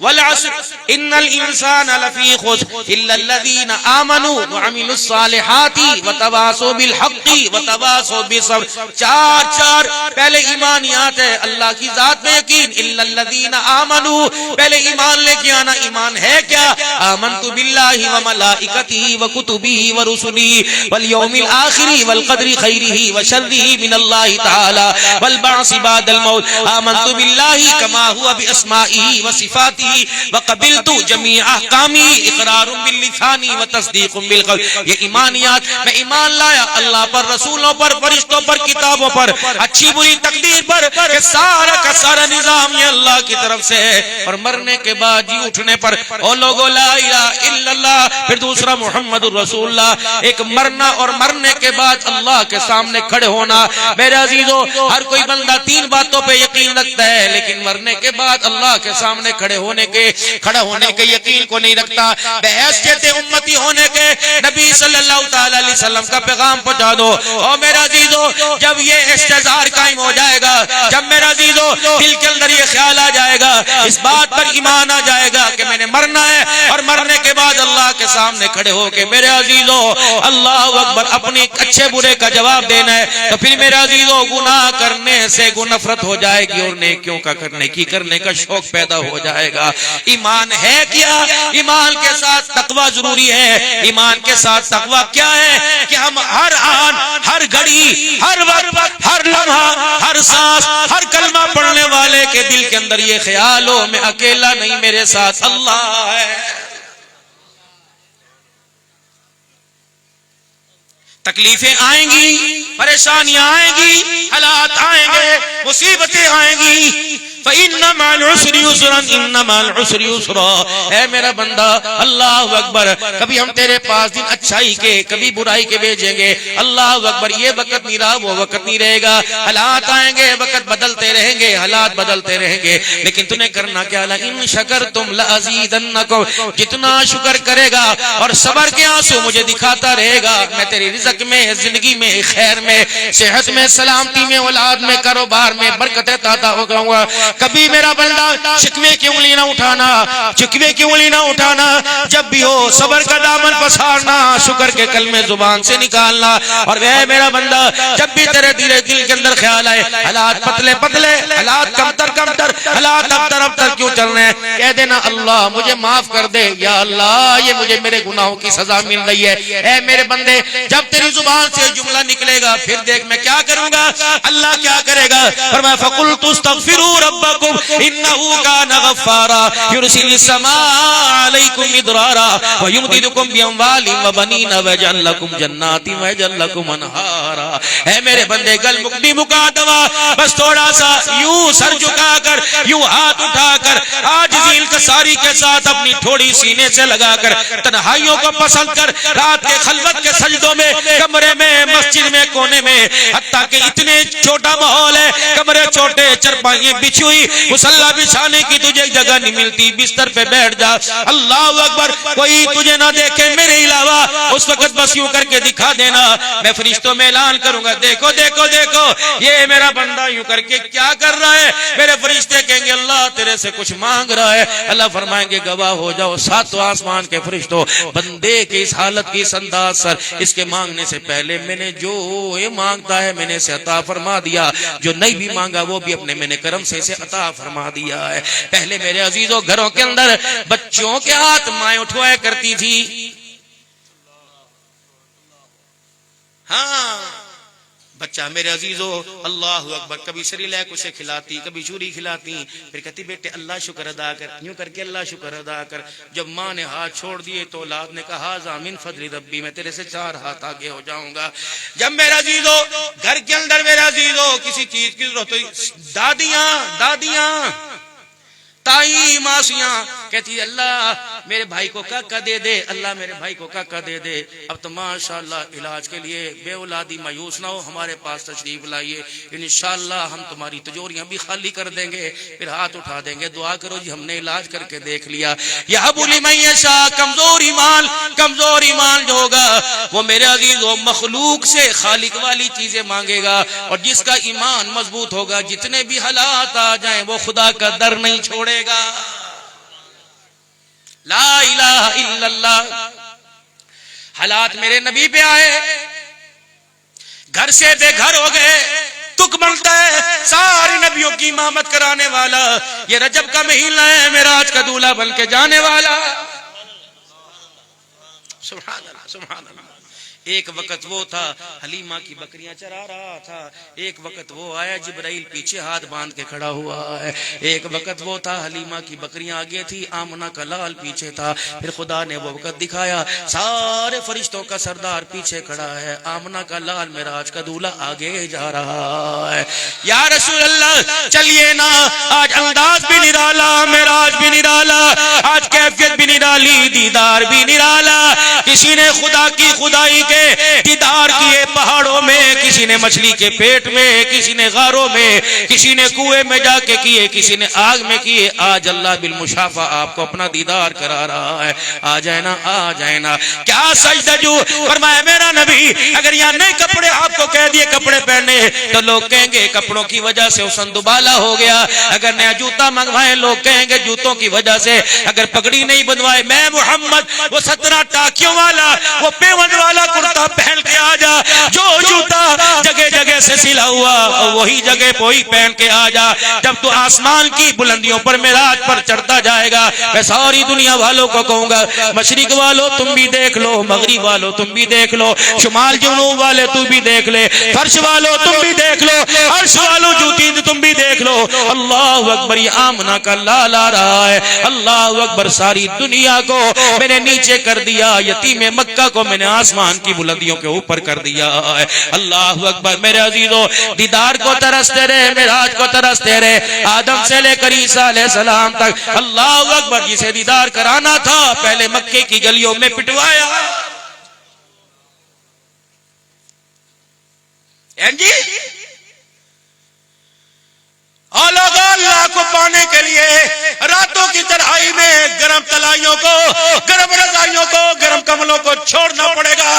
والعصر ان الانسان لفی خسر الا الذین آمنوا وعملوا الصالحات وتواصوا بالحق وتواصوا بالصبر۔ 4 پہلے ایمانیات ہے، اللہ کی ذات میں یقین، الا الذین آمنوا، پہلے ایمان لے کے آنا۔ ایمان ہے کیا؟ آمنت باللہ وملائکتہ وکتبہ ورسلہ والیوم الآخر والقدر خیرہ وشرہ من اللہ تعالی والبعث بعد الموت۔ آمنت باللہ کما ہوا باسمائہ وصفاتہ صفاتی وقبلت جميع احکامی اقرار باللسان وتصدیق بالقول. یہ ایمانیات میں ایمان لایا اللہ پر، رسولوں پر، فرشتوں پر، کتابوں پر، اچھی بری تقدیر پر کہ سارا کا سارا نظام یہ اللہ کی طرف سے ہے. اور مرنے کے بعد جی اٹھنے پر او لوگو لا الہ الا اللہ، پھر دوسرا محمد الرسول اللہ. ایک مرنا اور مرنے کے بعد اللہ کے سامنے کھڑے ہونا. میرے عزیزو ہر کوئی بندہ تین باتوں پہ یقین رکھتا ہے، لیکن مرنے کے بعد اللہ کے سامنے کھڑا ہونے کے یقین کو نہیں رکھتا. بحیثیت امتی ہونے کے نبی صلی اللہ تعالی علیہ وسلم کا پیغام پہنچا دو. اور میرا عزیزو جب یہ استحضار قائم ہو جائے گا، جب میرا عزیزو دل کے اندر یہ خیال آ جائے گا، اس بات پر ایمان آ جائے گا کہ میں نے مرنا ہے اور مرنے کے بعد اللہ کے سامنے کھڑے ہو کے میرے عزیزو اللہ اکبر اپنی اچھے برے کا جواب دینا ہے، تو پھر میرے عزیزو گناہ کرنے سے نفرت ہو جائے گی اور نیکیوں کا کرنے کا شوق پیدا ہو جائے گا. ایمان ہے کیا؟ ایمان کے ساتھ تقوی ضروری ہے. ایمان کے ساتھ تقوی کیا ہے کہ ہم ہر آن، ہر گھڑی، ہر وقت، ہر لمحہ، ہر سانس، ہر کلمہ پڑھنے والے کے دل کے اندر یہ خیال ہو میں اکیلا نہیں، میرے ساتھ اللہ ہے. تکلیفیں آئیں گی، پریشانیاں آئیں گی، حالات آئیں گے، مصیبتیں آئیں گی. فَإِنَّ مَعَ الْعُسْرِ يُسْرًا إِنَّ مَعَ الْعُسْرِ يُسْرًا. اے میرا بندہ اللہ اکبر، کبھی ہم تیرے پاس دن اچھائی کے کبھی برائی کے بھیجیں گے. اللہ اکبر یہ وقت نہیں رہا، وہ وقت نہیں رہے گا. حالات آئیں گے، وقت بدلتے رہیں گے، حالات بدلتے رہیں گے، لیکن تُو نے کرنا کیا؟ لَإِن شَكَرْتُمْ لَأَزِيدَنَّكُمْ. جتنا شکر کرے گا اور صبر کے آنسو مجھے دکھاتا رہے گا، میں تیری رزق میں، زندگی میں، خیر میں، صحت میں، سلامتی میں، اولاد میں، کاروبار میں برکت عطا ہو جاؤں گا. کبھی میرا بندہ شکوے کی انگلی نہ اٹھانا، شکوے کی انگلی نہ اٹھانا. جب بھی ہو صبر کا دامن پسارنا، شکر کے کلمے زبان سے نکالنا. اور اے میرا بندہ جب بھی تیرے دل کے اندر خیال آئے حالات پتلے پتلے، حالات کمتر، حالات ابتر کیوں چل رہے ہیں، کہہ دینا اللہ مجھے معاف کر دے، یا اللہ یہ مجھے میرے گناہوں کی سزا مل رہی ہے. اے میرے بندے جب تیری زبان سے جملہ نکلے گا پھر دیکھ میں کیا کروں گا، اللہ کیا کرے گا. فرمایا فَقُلْتُ اسْتَغْفِرُوا رَبَّكُمْ إِنَّهُ كَانَ غَفَّارًا يُرْسِلِ السَّمَاءَ عَلَيْكُمْ مِدْرَارًا وَيُمْدِدْكُمْ بِأَمْوَالٍ وَبَنِينَ وَيَجْعَلْ لَكُمْ جَنَّاتٍ وَيَجْعَلْ لَكُمْ أَنْهَارًا. اے میرے بندے گل مکتی مکا دوا، بس تھوڑا سا یوں سر جھکا کر، یوں ہاتھ اٹھا کر، عاجزی انکساری کے ساتھ اپنی تھوڑی سینے سے لگا کر تنہائیوں کو پسند کر، رات کے خلوت کے سجدوں میں، کمرے میں، مسجد میں، کونے میں، حتیٰ کہ اتنے چھوٹا ماحول ہے، کمرے چھوٹے، چرپائیں بچھی ہوئی، مصلی بچھانے کی تجھے جگہ نہیں ملتی، بستر پہ بیٹھ جا. اللہ اکبر کوئی تجھے نہ دیکھے میرے علاوہ، اس وقت بس یوں کر کے دکھا دینا، میں فرشتوں میں اعلان کروں گا دیکھو دیکھو دیکھو یہ میرا بندہ یوں کر کے کیا کر رہا ہے. میرے فرشتے کہیں گے اللہ تیرے سے کچھ مانگ رہا ہے. اللہ فرمائیں گے گواہ ہو جاؤ ساتوں آسمان کے فرشتوں، بندے کی اس حالت کی اس انداز سر، اس کے مانگنے سے پہلے میں نے جو یہ مانگتا ہے میں نے اسے عطا فرما دیا، جو نہیں بھی مانگا وہ بھی اپنے میں نے کرم سے اسے عطا فرما دیا ہے. پہلے میرے عزیزوں گھروں کے اندر بچوں کے ہاتھ مائیں اٹھوایا کرتی تھی. ہاں بچہ میرے عزیزو اللہ اکبر کبھی سریلیک اسے کھلاتی، کبھی چوری کھلاتی، پھر کہتی بیٹے اللہ شکر ادا کر، یوں کر کے اللہ شکر ادا کر. جب ماں نے ہاتھ چھوڑ دیے تو اولاد نے کہا ذا من فضل ربی، میں تیرے سے 4 ہاتھ آگے ہو جاؤں گا. جب میرا عزیزو گھر کے اندر میرا عزیزو کسی چیز کی ضرورت ہوئی، دادیاں تائی ماسیاں کہتی اللہ میرے بھائی کو کاکا دے دے، اللہ میرے بھائی کو کاکا دے دے. اب تو ماشاءاللہ علاج کے لیے بے اولادی مایوس نہ ہو، ہمارے پاس تشریف لائیے، انشاءاللہ ہم تمہاری تجوریاں بھی خالی کر دیں گے. پھر ہاتھ اٹھا دیں گے دعا کرو جی ہم نے علاج کر کے دیکھ لیا. یہب لمن یشاء، کمزور ایمان جو ہوگا وہ میرے عزیز وہ مخلوق سے خالق والی چیزیں مانگے گا. اور جس کا ایمان مضبوط ہوگا جتنے بھی حالات آ جائیں وہ خدا کا در نہیں چھوڑے گا. لا الہ الا اللہ. حالات میرے نبی پہ آئے، گھر سے بے گھر ہو گئے، تک بنتا ہے ساری نبیوں کی امامت کرانے والا، یہ رجب کا مہینہ ہے معراج کا دولہا بن کے جانے والا. سبحان اللہ سبحان اللہ. ایک وقت وہ تھا حلیمہ کی بکریاں چرا رہا تھا، ایک وقت وہ آیا جبرائیل پیچھے ہاتھ باندھ کے کھڑا ہوا ہے، ایک وقت وہ تھا حلیمہ کی بکریاں آگے تھی، آمنہ کا لال پیچھے تھا، پھر خدا نے وہ وقت دکھایا سارے فرشتوں کا سردار پیچھے کھڑا ہے، آمنہ کا لال معراج کا دولہا آگے جا رہا ہے۔ یا رسول اللہ چلیے نا، آج انداز بھی نرالا، معراج بھی نرالا، آج کیفیت بھی نرالی، دیدار بھی نرالا۔ کسی نے خدا کی خدائی کے دیدار کیے پہاڑوں میں، کسی نے مچھلی کے پیٹ میں، کسی نے غاروں میں، کسی نے کنویں میں جا کے کیے، کسی نے آگ میں کیے۔ آج اللہ بالمشافہ آپ کو اپنا دیدار کرا رہا ہے، آ جائے نا، آ جائے نا۔ کیا سجدہ جو فرمایا میرا نبی، اگر یہاں نئے کپڑے آپ کو کہہ دیے کپڑے پہنے تو لوگ کہیں گے کپڑوں کی وجہ سے حسن دوبالا ہو گیا، اگر نیا جوتا منگوائے لوگ کہیں گے جوتوں کی وجہ سے، اگر پگڑی نہیں بنوائے میں محمد وہ 17 ٹاکیوں والا وہ پیوند والا کرتا پہن کے آ جا، جو جوتا جگہ جگہ سے سلا ہوا وہی جگہ وہی پہن کے آ جا۔ جب تو آسمان کی بلندیوں پر معراج پر چڑھتا جائے گا، میں ساری دنیا والوں کو کہوں گا مشرق والوں تم بھی دیکھ لو، مغرب والوں تم بھی دیکھ لو، شمال جنوب والے تم بھی دیکھ لے، فرش والوں تم بھی دیکھ لو، عرش والوں جوتی تم بھی دیکھ لو، اللہ اکبر یہ آمنہ کا لال آ رہا ہے، اللہ اکبر ساری دنیا کو میں نے نیچے کر دیا، یتیم مکہ کو میں نے آسمان کی بلندیوں کے اوپر کر دیا ہے، اللہ اکبر۔ میرے عزیزو دیدار کو ترستے رہے، معراج کو ترستے رہے، آدم سے لے کر عیسیٰ علیہ السلام تک، اللہ اکبر جسے دیدار کرانا تھا پہلے مکے کی گلیوں میں پٹوایا۔ جی اللہ کو پانے کے لیے راتوں کی تنہائی میں گرم تلائیوں کو، گرم رضائیوں کو، گرم کملوں کو چھوڑنا پڑے گا،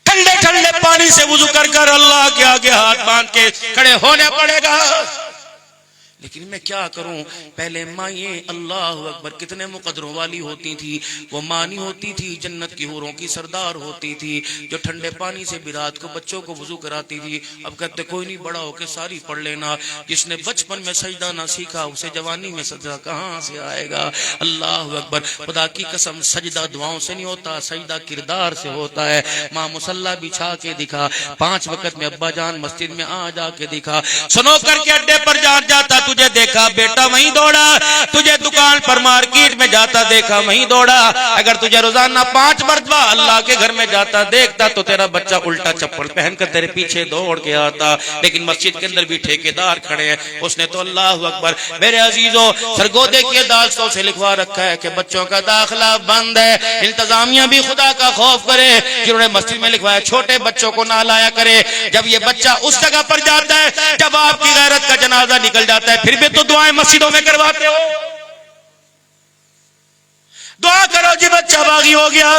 ٹھنڈے ٹھنڈے پانی سے وضو کر کر اللہ کے آگے ہاتھ باندھ کے کھڑے ہونے پڑے گا۔ لیکن میں کیا کروں، پہلے مائیں اللہ اکبر کتنے مقدروں والی ہوتی تھی، وہ مانی ہوتی تھی، جنت کی حوروں کی سردار ہوتی تھی، جو ٹھنڈے پانی سے بھی رات کو بچوں کو وضو کراتی تھی۔ اب کہتے کوئی نہیں، بڑا ہو کے ساری پڑھ لینا، جس نے بچپن میں سجدہ نہ سیکھا اسے جوانی میں سجدہ کہاں سے آئے گا۔ اللہ اکبر، خدا کی قسم سجدہ دعاؤں سے نہیں ہوتا، سجدہ کردار سے ہوتا ہے۔ ماں مصلی بچھا کے دکھا، 5 وقت میں ابا جان مسجد میں آ جا کے دکھا، سنو کر کے اڈے پر جاتا تجھے دیکھا بیٹا وہیں دوڑا، تجھے دکان پر مارکیٹ میں جاتا دیکھا وہیں دوڑا، اگر تجھے روزانہ 5 مرتبہ اللہ کے گھر میں جاتا دیکھتا تو تیرا بچہ الٹا چپل پہن کر تیرے پیچھے دوڑ کے آتا۔ لیکن مسجد کے اندر بھی ٹھیکیدار کھڑے ہیں، اس نے تو اللہ اکبر میرے عزیزوں سرگودے کی عدالتوں سے لکھوا رکھا ہے کہ بچوں کا داخلہ بند ہے۔ انتظامیہ بھی خدا کا خوف کرے، جنہوں نے مسجد میں لکھوایا چھوٹے بچوں کو نہ لایا کرے۔ جب یہ بچہ اس جگہ پر جاتا ہے جب آپ کی غیرت کا جنازہ نکل جاتا ہے، پھر بھی تو دعائیں مسجدوں میں کرواتے ہو، دعا کرو جی بچہ باغی ہو گیا،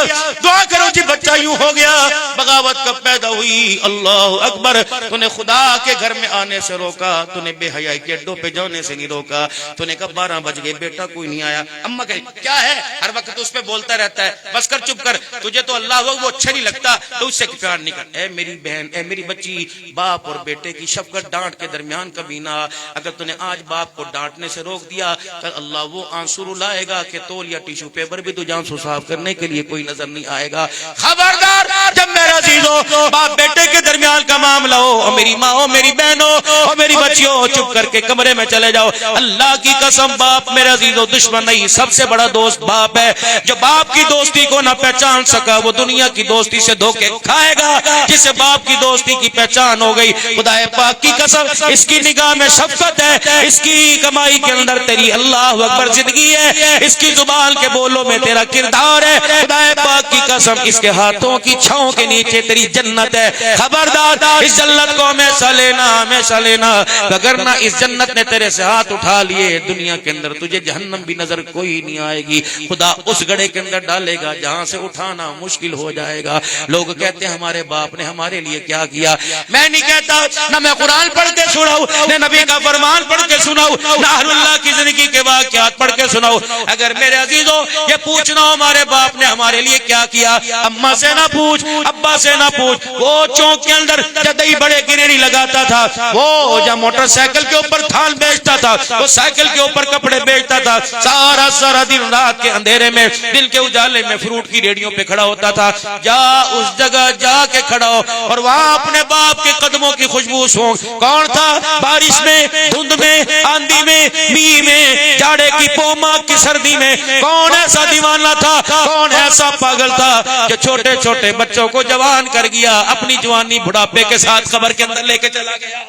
دعا کرو جی بچہ یوں ہو گیا، بغاوت کب پیدا ہوئی؟ اللہ اکبر، تو نے خدا کے گھر میں آنے سے روکا، تو نے بے حیائی کے اڈوں پہ جانے سے نہیں روکا، تو نے کہا 12 بج گئے بیٹا کوئی نہیں آیا، اماں کہے کیا ہے ہر وقت اس پہ بولتا رہتا ہے، بس کر چپ کر، تجھے تو اللہ وہ اچھا نہیں لگتا تو اس سے پیار نہیں کر۔ اے میری بہن، اے میری بچی، باپ اور بیٹے کی شفقت ڈانٹ کے درمیان کبھی نہ، اگر تو نے آج باپ کو ڈانٹنے سے روک دیا کل اللہ وہ آنسو رلائے گا کہ تول یا ٹیشو پیپر بھی تو جان سو صاف کرنے کے لیے کوئی نظر نہیں آئے گا۔ خبردار جب میرا عزیزو باپ بیٹے کے درمیان کا معاملہ ہو، اور میری ماں ہو، میری بہن ہو، اور میری بچیوں، چپ کر کے کمرے میں چلے جاؤ۔ اللہ کی قسم باپ میرے عزیزو دشمن نہیں، سب سے بڑا دوست باپ ہے۔ جو باپ کی دوستی کو نہ پہچان سکا وہ دنیا کی دوستی سے دھوکے کھائے گا، جسے باپ کی دوستی کی پہچان ہو گئی خدا پاک کی قسم اس کی نگاہ میں شفقت ہے، اس کی کمائی کے اندر تیری اللہ اکبر زندگی ہے، اس کی زبان کے بولوں میں تیرا کردار ہے، خدا پاک کی قسم اس کے ہاتھوں کی چھاؤں کے نیچے تیری جنت ہے۔ خبردار اس جنت کو ہمیشہ لینا، ہمیشہ لینا، وگرنہ اس جنت نے تیرے سے ہاتھ اٹھا لیے دنیا کے اندر تجھے جہنم بھی نظر کوئی نہیں آئے گی، خدا اس گڑھے کے اندر ڈالے گا جہاں سے اٹھانا مشکل ہو جائے گا۔ لوگ کہتے ہیں ہمارے باپ نے ہمارے لیے کیا کیا، میں نہیں کہتا، نہ میں قرآن پڑھ کے سناؤں، نہ نبی کا فرمان پڑھ کے سناؤں، نہ اہل اللہ کی زندگی کے واقعات پڑھ کے سناؤں، اگر میرے عزیزوں یہ پوچھنا ہمارے باپ نے ہمارے لیے کیا کیا. اماں سے نہ پوچھ, ابا سے نہ پوچھ. وہ چوک کے اندر جدئی بڑے گریڑی لگاتا تھا, وہ جب موٹر سائیکل کے اوپر تھال بیچتا تھا, وہ سائیکل کے اوپر کپڑے بیچتا تھا, سارا دن رات کے اندھیرے میں دل کے اجالے میں فروٹ کی ریڑھیوں پہ کھڑا ہوتا تھا. جا اس جگہ جا کے کھڑا ہو اور وہاں اپنے باپ کے قدموں کی خوشبو سونگ. کون تھا بارش میں, دھند میں, آندھی میں, می میں, جاڑے کی پوما کی سردی میں, کون ایسا دیوانہ تھا, کون ایسا پاگل تھا جو چھوٹے چھوٹے بچوں کو جوان کر گیا, اپنی جوانی بڑھاپے کے ساتھ قبر کے اندر لے کے چلا گیا.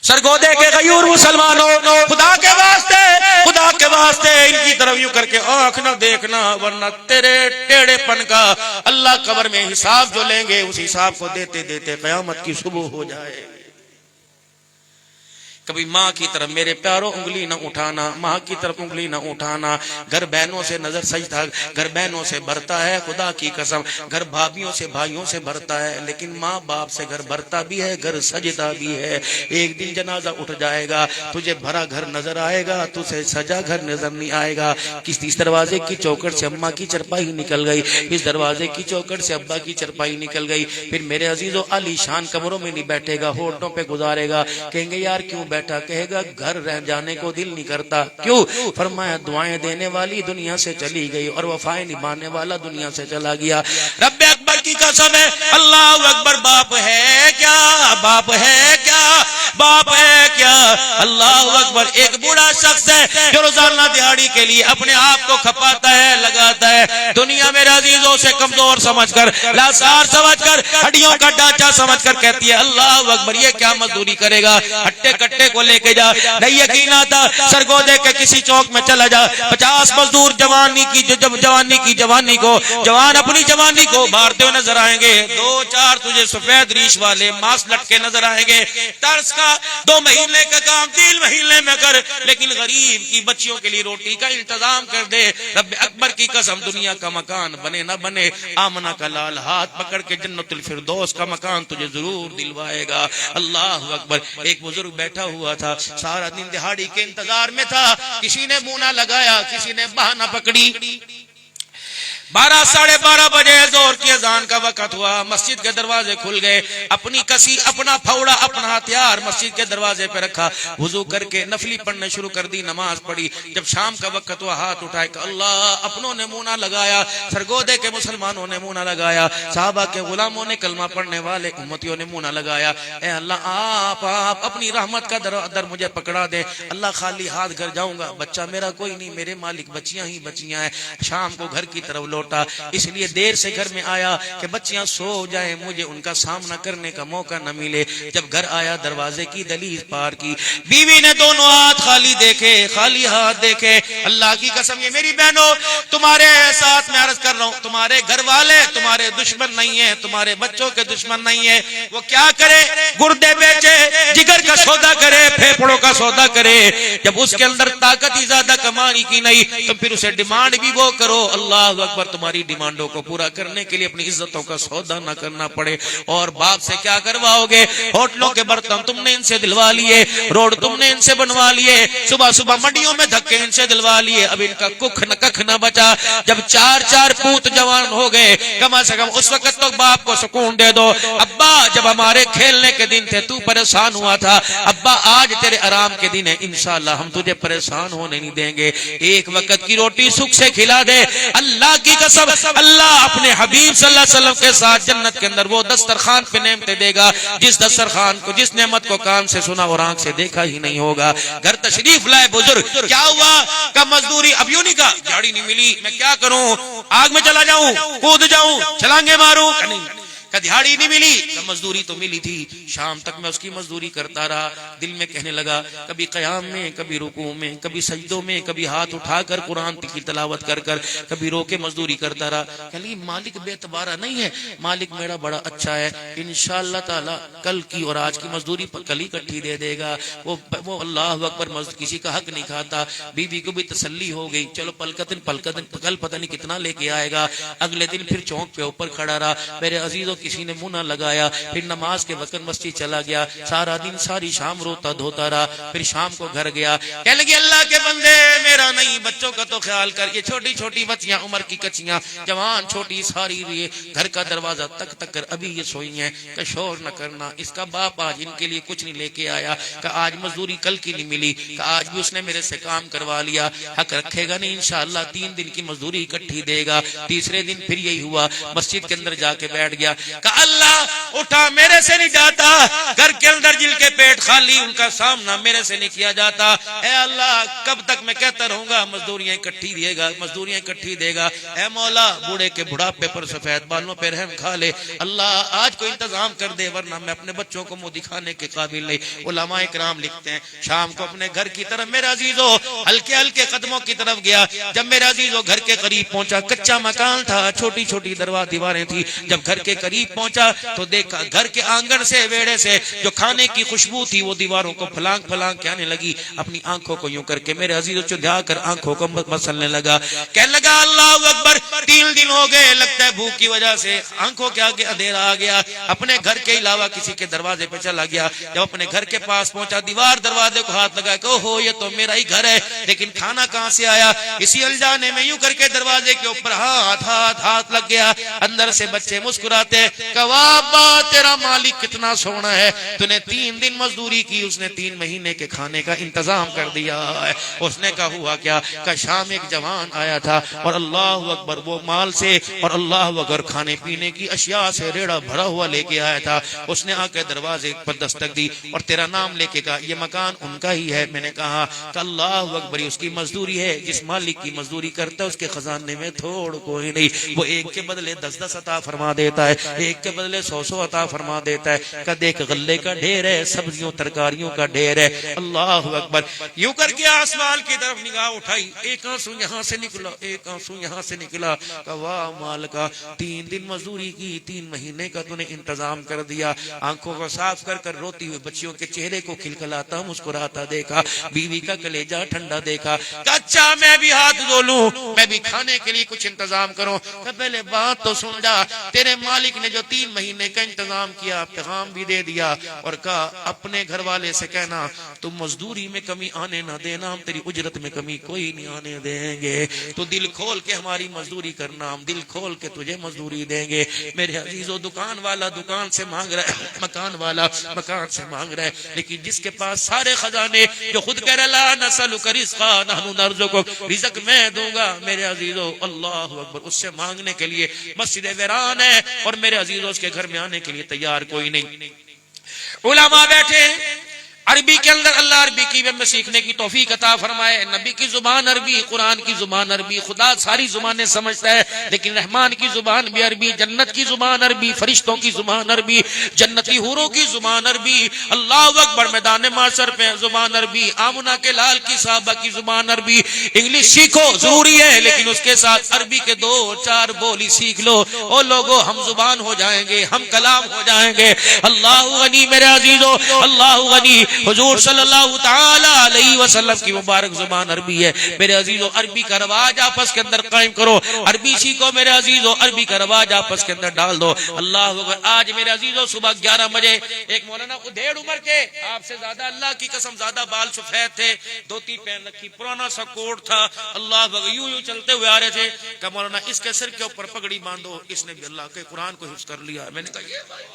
سرگودے کے غیور مسلمانوں, خدا کے واسطے ان کی طرف یوں کر کے آنکھ نہ دیکھنا, ورنہ تیرے ٹیڑے پن کا اللہ قبر میں حساب جو لیں گے اس حساب کو دیتے دیتے قیامت کی صبح ہو جائے. کبھی ماں کی طرف میرے پیاروں انگلی نہ اٹھانا, ماں کی طرف انگلی نہ اٹھانا. گھر بہنوں سے نظر سجدہ گھر بہنوں سے بھرتا ہے, خدا کی قسم گھر بھابھیوں سے بھائیوں سے بھرتا ہے, لیکن ماں باپ سے گھر بھرتا بھی ہے, گھر سجدہ بھی ہے. ایک دن جنازہ اٹھ جائے گا, تجھے بھرا گھر نظر آئے گا, تجھے سجا گھر نظر نہیں آئے گا. اس دروازے کی چوکھٹ سے اماں کی چرپائی نکل گئی, اس دروازے کی چوکھٹ سے ابا کی چرپائی نکل گئی. پھر میرے عزیزو عالی شان کمروں میں نہیں بیٹھے گا, ہونٹوں پہ گزارے گا. کہیں گے یار کیوں بیٹھا, کہے گا گھر رہ جانے کو دل نہیں کرتا. کیوں؟ فرمایا دعائیں دینے والی دنیا سے چلی گئی اور وفائیں نبھانے والا دنیا سے چلا گیا. رب اکبر کی قسم ہے, اللہ اکبر. باپ ہے کیا, باپ ہے کیا, باپ ہے کیا, اللہ اکبر. ایک بوڑھا شخص ہے جو روزانہ دیہاڑی کے لیے اپنے آپ کو کھپاتا ہے, لگاتا ہے. دنیا میرے عزیزوں سے کمزور سمجھ کر, لاچار سمجھ کر, ہڈیوں کا ڈھانچہ سمجھ کر کہتی ہے اللہ اکبر یہ کیا مزدوری کرے گا, ہٹے کٹے کو لے کے جا. نہیں یقین آتا, سرگودے کے کسی چوک میں چلا جا, 50 مزدور جوانی اپنی جوانی کو بھارتے ہوئے نظر آئیں گے. 2-4 تجھے سفید ریش والے ماس لٹکے نظر آئیں گے. ترس کا 2 مہینے کا کام 3 مہینے میں کر, لیکن غریب کی بچیوں کے لیے روٹی کا انتظام کر دے. رب اکبر کی قسم دنیا کا مکان بنے نہ بنے, آمنہ کا لال ہاتھ پکڑ کے جنت الفردوس کا مکان تجھے ضرور دلوائے گا. اللہ اکبر. ایک بزرگ بیٹھا ہوا تھا, سارا دن دہاڑی کے انتظار میں تھا. کسی نے منہ نہ لگایا, کسی نے بہانہ پکڑی. 12-12:30 بجے زور کی اذان کا وقت ہوا, مسجد کے دروازے کھل گئے. اپنی کسی, اپنا پھوڑا, اپنا ہتھیار مسجد کے دروازے پہ رکھا, وضو کر کے نفلی پڑھنے شروع کر دی, نماز پڑھی. جب شام کا وقت ہوا ہاتھ اٹھائے کہ اللہ, اپنوں نے منہ نہ لگایا, سرگودے کے مسلمانوں نے منہ نہ لگایا, صحابہ کے غلاموں نے, کلمہ پڑھنے والے امتیوں نے منہ نہ لگایا. اے اللہ آپ اپنی رحمت کا در مجھے پکڑا دے. اللہ خالی ہاتھ گھر جاؤں گا, بچہ میرا کوئی نہیں, میرے مالک بچیاں ہی بچیاں ہیں. شام کو گھر کی طرف لوٹا, اس لیے دیر سے گھر میں آیا کہ بچیاں سو جائیں, مجھے ان کا سامنا کرنے کا موقع نہ ملے. جب گھر آیا دروازے کی دہلیز پار کی, بیوی نے دونوں ہاتھ خالی دیکھے, خالی ہاتھ دیکھے. اللہ کی قسم یہ میری بہنوں تمہارے ساتھ میں عرض کر رہا ہوں, تمہارے گھر والے تمہارے دشمن نہیں ہیں, تمہارے بچوں کے دشمن نہیں ہیں. وہ کیا کرے, گردے بیچے, جگر کا سودا کرے, پھیپڑوں کا سودا کرے. جب اس کے اندر طاقت ہی زیادہ کمانے کی نہیں تو پھر اسے ڈیمانڈ بھی وہ کرو. اللہ اکبر. تمہاری ڈیمانڈوں کو پورا کرنے کے لیے اپنی عزتوں کا سودا نہ کرنا پڑے. اور باپ سے کیا کرواؤ گے, ہوٹلوں کے برتن تم نے ان سے دلوا لیے, روڈ تم نے ان سے بنوا لیے, صبح صبح منڈیوں میں دھکے ان سے دلوا لیے. اب ان کا ککھ نہ بچا. جب 4 پوت جوان ہو گئے, کم از کم اس وقت تو باپ کو سکون دے دو. ابا جب ہمارے کھیلنے کے دن تھے تو پریشان ہوا تھا, ابا آج تیرے آرام کے دن ہے, انشاءاللہ ہم تجھے پریشان ہونے نہیں دیں گے. ایک وقت کی روٹی سکھ سے کھلا دے. اللہ کی قسم اللہ اپنے حبیب صلی اللہ علیہ وسلم کے ساتھ جنت کے اندر وہ دسترخوان پہ نعمتیں دے گا جس دسترخوان کو, جس نعمت کو کان سے سنا اور آنکھ سے دیکھا ہی نہیں ہوگا. گھر تشریف لائے بزرگ, کیا ہوا کہ مزدوری اب یوں نہیں کہا, جھاڑی نہیں ملی میں کیا کروں, آگ میں چلا جاؤں, کود جاؤں, چھلانگے ماروں, نہیں. دہاڑی نہیں ملی, مزدوری تو ملی تھی. شام تک میں اس کی مزدوری کرتا رہا. دل میں کہنے لگا, کبھی قیام میں, کبھی رکوع میں, کبھی سجدوں میں, کبھی ہاتھ اٹھا کر قرآن کی تلاوت کر کر, کبھی رو کے مزدوری کرتا رہا. کہ مالک بے اعتبارہ نہیں ہے, مالک میرا بڑا اچھا ہے, انشاءاللہ تعالی کل کی اور آج کی مزدوری کل ہی اکٹھی دے دے گا. وہ اللہ اکبر کسی کا حق نہیں کھاتا. بیوی کو بھی تسلی ہو گئی, چلو پلکتن کل پتہ نہیں کتنا لے کے آئے گا. اگلے دن پھر چوک پہ اوپر کھڑا رہا. میرے عزیزوں کسی نے منہ نہ لگایا. پھر نماز کے وقت مسجد چلا گیا, سارا دن ساری شام روتا دھوتا رہا. پھر شام کو گھر گیا, کہنے لگی اللہ کے بندے میرا نہیں, بچوں کا تو خیال کر. یہ چھوٹی چھوٹی بچیاں عمر کی کچیاں جوان چھوٹی ساری گھر کا دروازہ تک تک کر ابھی یہ سوئی ہیں کہ شور نہ کرنا. اس کا باپ آج ان کے لیے کچھ نہیں لے کے آیا, کہ آج مزدوری کل کی نہیں ملی, کہ آج بھی اس نے میرے سے کام کروا لیا, حق رکھے گا نہیں انشاءاللہ 3 دن کی مزدوری اکٹھی دے گا. تیسرے دن پھر یہی ہوا, مسجد کے اندر جا کے بیٹھ گیا, کہ اللہ اٹھا میرے سے نہیں جاتا, گھر کے اندر جن کے پیٹ خالی ان کا سامنا میرے سے نہیں کیا جاتا. اے اللہ کب تک میں کہتا رہوں گا مزدوریاں اکٹھی دے گا, مزدوریاں اکٹھی دے گا. اے مولا بوڑھے کے بڑھاپے پر سفید بالوں پہ رحم کھا لے اللہ, آج کوئی انتظام کر دے ورنہ میں اپنے بچوں کو منہ دکھانے کے قابل نہیں. علماء کرام لکھتے ہیں شام کو اپنے گھر کی طرف میرا عزیزو ہلکے ہلکے قدموں کی طرف گیا. جب میرا عزیزو گھر کے قریب پہنچا, کچا مکان تھا, چھوٹی چھوٹی دیواریں تھی. جب گھر کے قریب پہنچا تو دیکھا گھر کے آنگن سے ویڑے سے جو کھانے کی خوشبو تھی وہ دیواروں کو پھلانگ پھلانگ کے آنے لگی. اپنی آنکھوں کو یوں کر کے میرے عزیزو چدھا کر آنکھوں کو مسلنے لگا, کہنے لگا اللہ اکبر 3 دن ہو گئے, لگتا ہے بھوک کی وجہ سے آنکھوں کے آگے اندھیرا آ گیا. اپنے گھر کے علاوہ کسی کے دروازے پہ چلا گیا. جب اپنے گھر کے پاس پہنچا دیوار دروازے کو ہاتھ لگا کہ اوہو یہ تو میرا ہی گھر ہے, لیکن کھانا کہاں سے آیا. اسی الجانے میں یوں کر کے دروازے کے اوپر ہاتھ لگ گیا. اندر سے بچے مسکراتے کہ واہ با تیرا مالک کتنا سونا ہے, تو نے 3 دن مزدوری کی, اس نے 3 مہینے کے کھانے کا انتظام کر دیا ہے. اس نے کہا ہوا کیا, کہ شام ایک جوان آیا تھا اور اللہ اکبر وہ مال سے اور اللہ اکبر کھانے پینے کی اشیاء سے ریڑا بھرا ہوا لے کے آیا تھا. اس نے آ کے دروازے پر دستک دی اور تیرا نام لے کے کہا یہ مکان ان کا ہی ہے. میں نے کہا کہ اللہ اکبر اس کی مزدوری ہے, جس مالک کی مزدوری کرتا ہے اس کے خزانے میں تھوڑ کوئی نہیں, وہ ایک کے بدلے 10 عطا فرما دیتا ہے, ایک کے بدلے 100 عطا فرما دیتا ہے. کہ دیکھ غلے کا ڈھیر ہے, سبزیوں ترکاریوں کا ڈھیر ہے. اللہ اکبر یوں کر کے آسمان کی طرف نگاہ اٹھائی, ایک آنسو یہاں سے نکلا, ایک آنسو یہاں سے نکلا. کہ واہ مالکا 3 دن مزدوری کی, 3 مہینے کا تو نے انتظام کر دیا. آنکھوں کو صاف کر کر روتی ہوئی بچیوں کے چہرے کو کھلکھلاتا مسکراتا دیکھا, بیوی کا کلیجہ ٹھنڈا دیکھا. کہ اچھا میں بھی ہاتھ دھو لوں, میں بھی کھانے کے لیے کچھ انتظام کروں. کہ پہلے بات تو سن جا, تیرے مالک نے جو 3 مہینے کا انتظام کیا پیغام بھی دے دیا اور کہا اپنے گھر والے سے کہنا تم مزدوری میں کمی آنے نہ دینا, ہم تیری اجرت میں کمی کوئی نہیں آنے دیں گے. تو دل کھول کے ہماری مزدوری کرنا, ہم دل کھول کے تجھے مزدوری دیں گے. میرے عزیزو دکان والا دکان سے مانگ رہا ہے, مکان والا مکان سے مانگ رہا ہے, لیکن جس کے پاس سارے خزانے, جو خود کہہ رہا لا نسألک رزقا نحن نرزقک, رزق میں دوں گا. میرے عزیزو اللہ اکبر اس سے مانگنے کے لیے مسجد ویران ہے اور میرے عزیزو اس کے گھر میں آنے کے لیے تیار کوئی نہیں. علماء بیٹھے عربی کے اندر, اللہ عربی کی میں سیکھنے کی توفیق عطا فرمائے. نبی کی زبان عربی, قرآن کی زبان عربی, خدا ساری زبانیں سمجھتا ہے لیکن رحمان کی زبان بھی عربی, جنت کی زبان عربی, فرشتوں کی زبان عربی, جنتی حوروں کی زبان عربی, اللہ اکبر میدان محشر پہ زبان عربی, آمنہ کے لال کی صحابہ کی زبان عربی. انگلش سیکھو ضروری ہے لیکن اس کے ساتھ عربی کے 2-4 بولی سیکھ لو, او لوگو ہم زبان ہو جائیں گے, ہم کلام ہو جائیں گے. اللہ غنی میرے عزیزو, اللہ غنی. حضور صلی اللہ تعالی علیہ وسلم کی مبارک زبان عربی ہے. میرے عزیزو عربی کا رواج آپس کے اندر قائم کرو, عربی سیکھو میرے عزیزو, عربی کا رواج آپس کے اندر ڈال دو. اللہ اکبر. آج میرے عزیزو صبح 11 بجے ایک مولانا ادھیڑ عمر کے, آپ سے زیادہ اللہ کی قسم زیادہ بال سفید تھے, دھوتی پہن رکھی, پرانا سا کوٹ تھا, اللہ اکبر یوں چلتے ہوئے آ رہے تھے کہ مولانا اس کے سر کے اوپر پگڑی باندھو, اس نے بھی اللہ کے قرآن کو حفظ کر لیا. میں نے کہا یہ بھائی,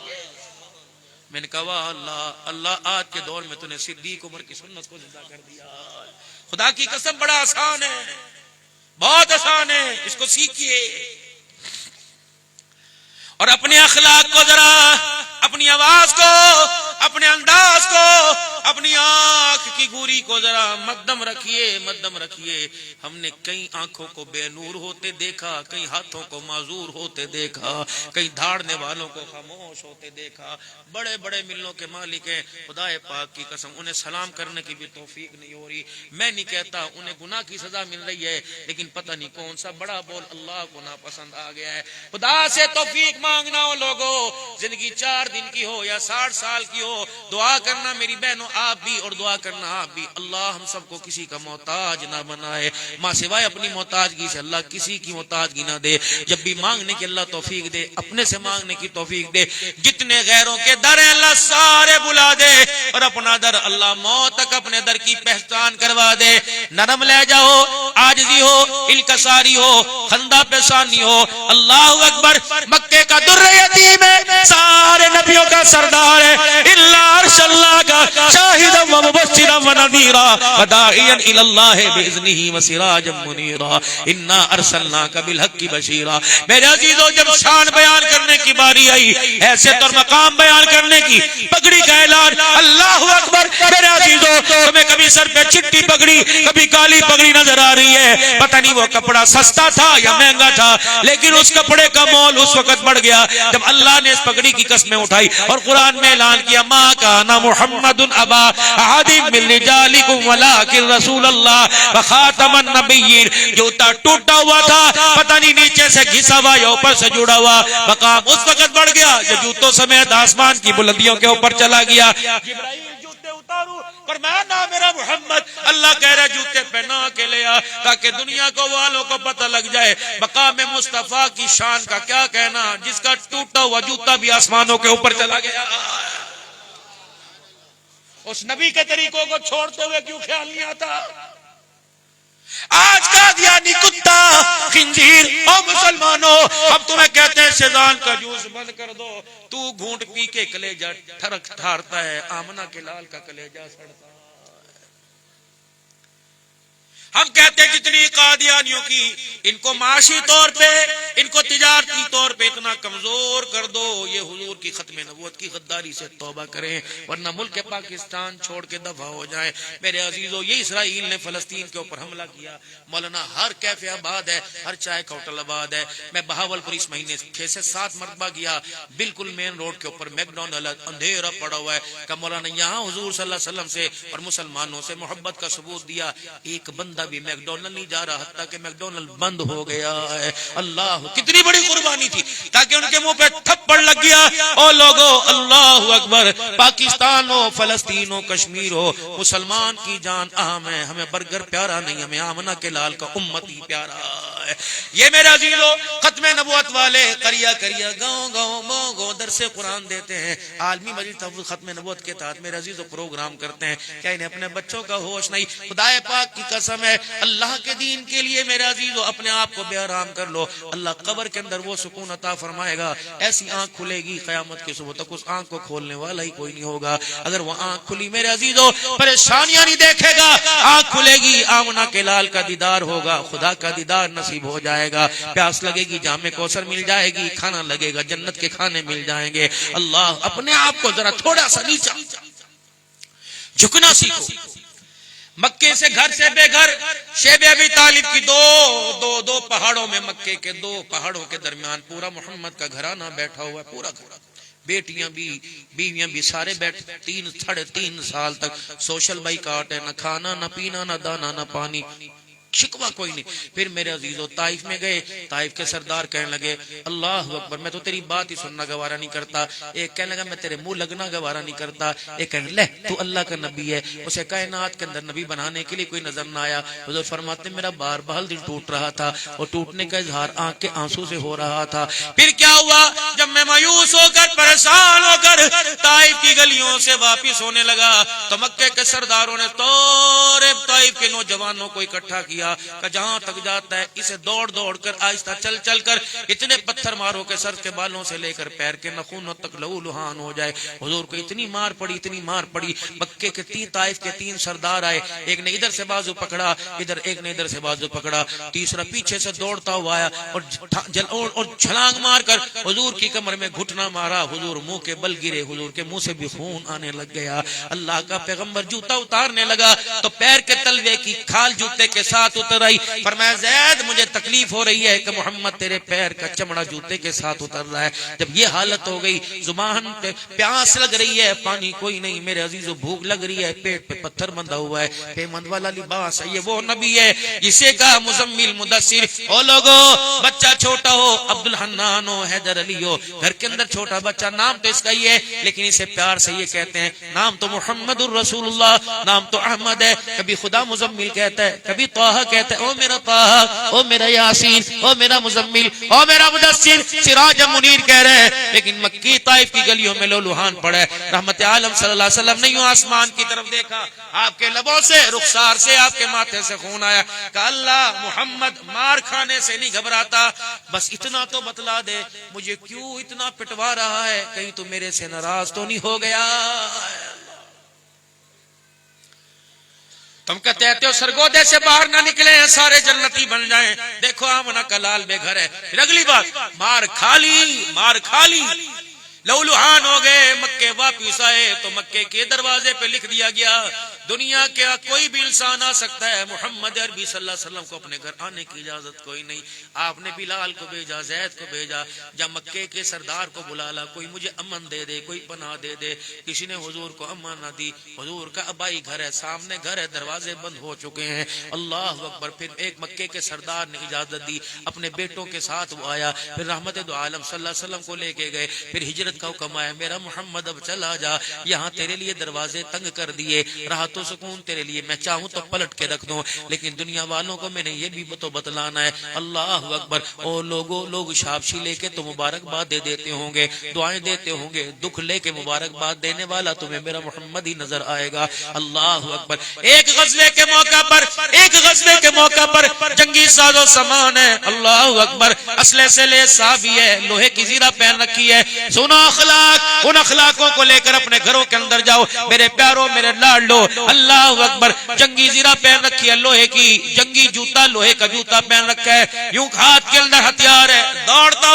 میں نے کہا واہ اللہ, اللہ آج کے دور میں تو نے صدیق عمر کی سنت کو زندہ کر دیا. خدا کی قسم بڑا آسان ہے, بہت آسان ہے, اس کو سیکھیے اور اپنے اخلاق کو ذرا, اپنی آواز کو, اپنے انداز کو, اپنی آنکھ کی گوری کو ذرا مدم رکھیے, مدم رکھیے. ہم نے کئی آنکھوں کو بے نور ہوتے دیکھا, کئی ہاتھوں کو معذور ہوتے دیکھا, کئی دھاڑنے والوں کو خاموش ہوتے دیکھا. بڑے بڑے ملوں کے مالک ہیں, خدا پاک کی قسم انہیں سلام کرنے کی بھی توفیق نہیں ہو رہی. میں نہیں کہتا انہیں گناہ کی سزا مل رہی ہے, لیکن پتہ نہیں کون سا بڑا بول اللہ کو ناپسند آ گیا ہے. خدا سے توفیق مانگنا ہو لوگوں, زندگی 4 دن کی ہو یا 60 سال کی ہو, دعا کرنا میری بہنوں آپ بھی اور دعا کرنا آپ بھی، اللہ ہم سب کو کسی کا محتاج نہ بنائے، ماں سوائے اپنی محتاجگی سے اللہ کسی کی محتاجگی نہ دے، جب بھی مانگنے کی اللہ توفیق دے، اپنے سے مانگنے کی توفیق دے، جتنے غیروں کے در ہیں اللہ سارے بلا دے، اور اپنا در اللہ موت تک اپنے در کی پہچان کروا دے، نرم لے جاؤ، عاجزی ہو، انکساری ہو، خندہ پیشانی ہو، اللہ اکبر، مکے کا در یتیم ہے، سارے نبیوں کا سردار ہے، الا ارسل اللہ کا شاہدا و مبشرا و نذیرا وداعیا الی اللہ باذنہ و سراجا منیرا انا ارسلناک بالحق بشیرا۔ میرے عزیزو، جب شان بیان کرنے کی باری آئی، حیثیت اور مقام بیان کرنے کی، پگڑی کا اعلان، اللہ اکبر، میرے عزیزو، تمہیں کبھی سر پہ چٹی پگڑی، کبھی کالی پگڑی نظر آ رہی ہے، پتہ نہیں وہ کپڑا سستا تھا یا مہنگا تھا، لیکن اس کپڑے کا مول اس وقت بڑھ گیا جب اللہ نے اس پگڑی کی قسمیں اٹھائی اور قرآن میں اعلان کیا، ما کان محمد ابا احد من رجالکم ولکن رسول اللہ وخاتم النبیین۔ جوتا ٹوٹا ہوا تھا، پتہ نہیں نیچے سے گھسا ہوا یا اوپر سے جڑا ہوا، مقام اس وقت بڑھ گیا جب جوتوں سمیت آسمان کی بلندیوں کے اوپر چلا گیا۔ جبرائیل جوتے اتارو، فرمایا نا میرا محمد، اللہ کہہ رہا جوتے پہنا کے لے آ تاکہ دنیا کو والوں کو پتہ لگ جائے مقام مصطفیٰ کی شان کا کیا کہنا، جس کا ٹوٹا ہوا جوتا بھی آسمانوں کے اوپر چلا گیا۔ اس نبی کے طریقوں کو چھوڑتے ہوئے کیوں خیال نہیں آتا؟ آج کا دیانی کتا خنزیر، او مسلمانوں، اب تمہیں کہتے ہیں سیزان کا جوس بند کر دو، تو گھونٹ پی کے کلیجہ ٹھرک ٹھارتا ہے، آمنہ کے لال کا کلیجہ سڑتا ہے۔ ہم کہتے ہیں جتنی قادیانیوں کی، ان کو معاشی طور پہ، ان کو تجارتی طور پہ اتنا کمزور کر دو، یہ حضور کی ختم نبوت کی غداری سے توبہ کریں ورنہ ملک پاکستان چھوڑ کے دفع ہو جائیں۔ میرے عزیزو، یہ اسرائیل نے فلسطین کے اوپر حملہ کیا، مولانا ہر کیفے آباد ہے، ہر چائے کا ہوٹل آباد ہے۔ میں بہاولپور اس مہینے 6 سے 7 مرتبہ گیا، بالکل مین روڈ کے اوپر میکڈونلڈ اندھیرا پڑا ہوا ہے کہ مولانا یہاں حضور صلی اللہ علیہ وسلم سے اور مسلمانوں سے محبت کا ثبوت دیا، ایک بندہ بھی میکڈونلڈ نہیں جا رہا، حتیٰ کہ میکڈونلڈ بند ہو گیا ہے۔ اللہ، کتنی بڑی قربانی تھی تاکہ ان کے منہ پہ تھپڑ لگ گیا۔ او لوگو، اللہ اکبر، پاکستان ہو، فلسطین ہو، کشمیر ہو، مسلمان کی جان اہم ہے، ہمیں برگر پیارا نہیں، ہمیں آمنہ کے لال کا امتی پیارا ہے۔ یہ میرے عزیزو، ختم نبوت والے قریہ قریہ، گاؤں گاؤں، مو گو درس قرآن دیتے ہیں، عالمی مجلس تحفظ ختم نبوت کے تحت میرے عزیزو پروگرام کرتے ہیں، کیا انہیں اپنے بچوں کا ہوش نہیں؟ خدا پاک کی قسم ہے، اللہ کے دین کے لیے میرے عزیزو اپنے آپ کو بے آرام کر لو، اللہ قبر کے اندر وہ سکون عطا فرمائے گا، ایسی آنکھ کھلے گی قیامت کی صبح تک اس آنکھ کو کھولنے والا ہی کوئی نہیں ہوگا۔ اگر وہ آنکھ کھلی میرے عزیزو، پریشانیاں نہیں دیکھے گا، آنکھ کھلے گی، آمنہ کے لال کا دیدار ہوگا، خدا کا دیدار نصیب ہو جائے گا، پیاس لگے گی جام کوثر مل جائے گی، کھانا لگے گا جنت کے کھانے مل جائیں گے۔ اللہ، اپنے آپ کو ذرا تھوڑا سا نیچا جھکنا سیکھو۔ مکے سے گھر سے بے گھر، شیب ابی طالب کی دو پہاڑوں میں، مکے کے 2 پہاڑوں کے درمیان پورا محمد کا گھرانہ بیٹھا ہوا ہے، پورا گھرانہ، بیٹیاں بھی، بیویاں بھی، سارے بیٹھ 3.5 سال تک سوشل بائیکاٹ ہے، نہ کھانا نہ پینا نہ دانا نہ پانی، شکوہ کوئی نہیں۔ پھر میرے عزیزو طائف میں گئے، طائف کے سردار کہنے لگے، اللہ اکبر، میں تو تیری بات ہی سننا گوارا نہیں کرتا۔ ایک کہنے لگا، میں تیرے منہ لگنا گوارا نہیں کرتا۔ ایک کہنے لے تو اللہ کا نبی ہے، اسے کائنات کے اندر نبی بنانے کے لیے کوئی نظر نہ آیا۔ حضور فرماتے میرا بار بہل دل ٹوٹ رہا تھا، اور ٹوٹنے کا اظہار آنکھ کے آنسو سے ہو رہا تھا۔ پھر کیا ہوا؟ جب میں مایوس ہو کر، پریشان ہو کر طائف کی گلیوں سے واپس ہونے لگا تو مکے کے سرداروں نے طائف کے نوجوانوں کو اکٹھا کیا کہ جہاں تک جاتا ہے اسے دوڑ دوڑ کر، آہستہ چل چل کر، اتنے پتھر مارو کہ سر کے بالوں سے لے کر پیر کے نخونوں تک لہو لہان ہو جائے۔ حضور کو اتنی مار پڑی، اتنی مار پڑی، مکے کے 3 طائف کے 3 سردار آئے، ایک نے ادھر سے بازو پکڑا ادھر، ایک نے ادھر سے بازو پکڑا، تیسرا پیچھے سے دوڑتا ہوا آیا اور چھلانگ مار کر حضور کی کمر میں گھٹنا مارا، حضور منہ کے بل گرے، حضور کے منہ سے بھی خون آنے لگ گیا۔ اللہ کا پیغمبر جوتا اتارنے لگا تو پیر کے تلوے کی کھال جوتے کے ساتھ ساتھ اتر آئی. فرمایا زید مجھے تکلیف ہو رہی ہے کہ محمد تیرے پیر کا چمڑا جوتے کے ساتھ اتر رہا ہے. جب یہ حالت ہو گئی, زبان پہ پیاس لگ رہی ہے, پانی کوئی نہیں میرے عزیزو, بھوک لگ رہی ہے, پیٹ پہ پتھر بندھا ہوا ہے, پیمند والا لباس ہے, یہ وہ نبی ہے جسے کہا مزمل مدثر. او لوگو بچہ چھوٹا ہو, عبد الحنان ہو, حیدر علی ہو, گھر کے اندر چھوٹا بچہ, نام تو اس کا ہی ہے لیکن اسے پیار سے یہ کہتے ہیں, نام تو محمد الرسول اللہ, نام تو احمد ہے. کبھی خدا مزمل کہتا ہے, کبھی طه کہتا ہے, او میرا طه, او میرا یاسین, او میرا مزمل, او میرا مدثر, سراج منیر کہہ رہے ہیں. لیکن مکی طائف کی گلیوں میں لولوہان پڑا ہے. رحمت عالم صلی اللہ علیہ وسلم نے یوں آسمان کی طرف دیکھا, آپ کے لبوں سے, رخسار سے, آپ کے ماتھے سے خون آیا. کہ اللہ محمد مار کھانے سے نہیں گھبراتا, بس اتنا تو بتلا دے مجھے کیوں اتنا پٹوا رہا ہے, کہیں تو میرے سے ناراض تو نہیں ہو گیا. تم کہتے ہو سرگودے سے باہر نہ نکلے ہیں سارے جنتی بن جائیں. دیکھو آمنہ کا لال بے گھر ہے. پھر اگلی بات, مار کھالی, مار کھالی, لولوہان ہو گئے, مکے واپس آئے تو مکے کے دروازے پہ لکھ دیا گیا دنیا کا کوئی بھی انسان آ سکتا ہے, محمد عربی صلی اللہ علیہ وسلم کو اپنے گھر آنے کی اجازت کوئی نہیں. آپ نے بلال کو بھیجا, زید کو بھیجا, جب مکے کے سردار کو بلا لا, کوئی مجھے امن دے دے, کوئی پناہ دے دے. کسی نے حضور کو امن نہ دی. حضور کا ابائی گھر ہے, سامنے گھر ہے, دروازے بند ہو چکے ہیں. اللہ اکبر. پھر ایک مکے کے سردار نے اجازت دی, اپنے بیٹوں کے ساتھ وہ آیا, پھر رحمت دو عالم صلی اللہ علیہ وسلم کو لے کے گئے. پھر ہجرت کا حکم آیا, میرا محمد اب چلا جا, یہاں تیرے لیے دروازے تنگ کر دیے, راحت و سکون تیرے لیے, میں چاہوں تو پلٹ کے رکھ دوں, لیکن دنیا والوں کو میں نے یہ بھی تو بتلانا ہے. اللہ اکبر. اور لوگ شابشی لے کے تو مبارکباد دے دیتے ہوں گے, دعائیں دیتے ہوں گے, دکھ لے کے مبارکباد دینے والا تمہیں میرا محمد ہی نظر آئے گا. اللہ اکبر. ایک غزوے کے موقع پر جنگی ساز و سامان ہے. اللہ اکبر. اسلحے سے لے صحابی ہے, لوہے کی زیرہ پہن رکھی ہے. سنو اخلاق, ان اخلاقوں کو لے کر اپنے گھروں کے اندر جاؤ میرے پیاروں, میرے لاڈلو. اللہ اکبر. جنگی زیرہ پہن رکھی ہے لوہے کی, جنگی جوتا لوہے کا جوتا پہن رکھا ہے, یوں ہاتھ کے اندر ہتھیار ہے. دوڑتا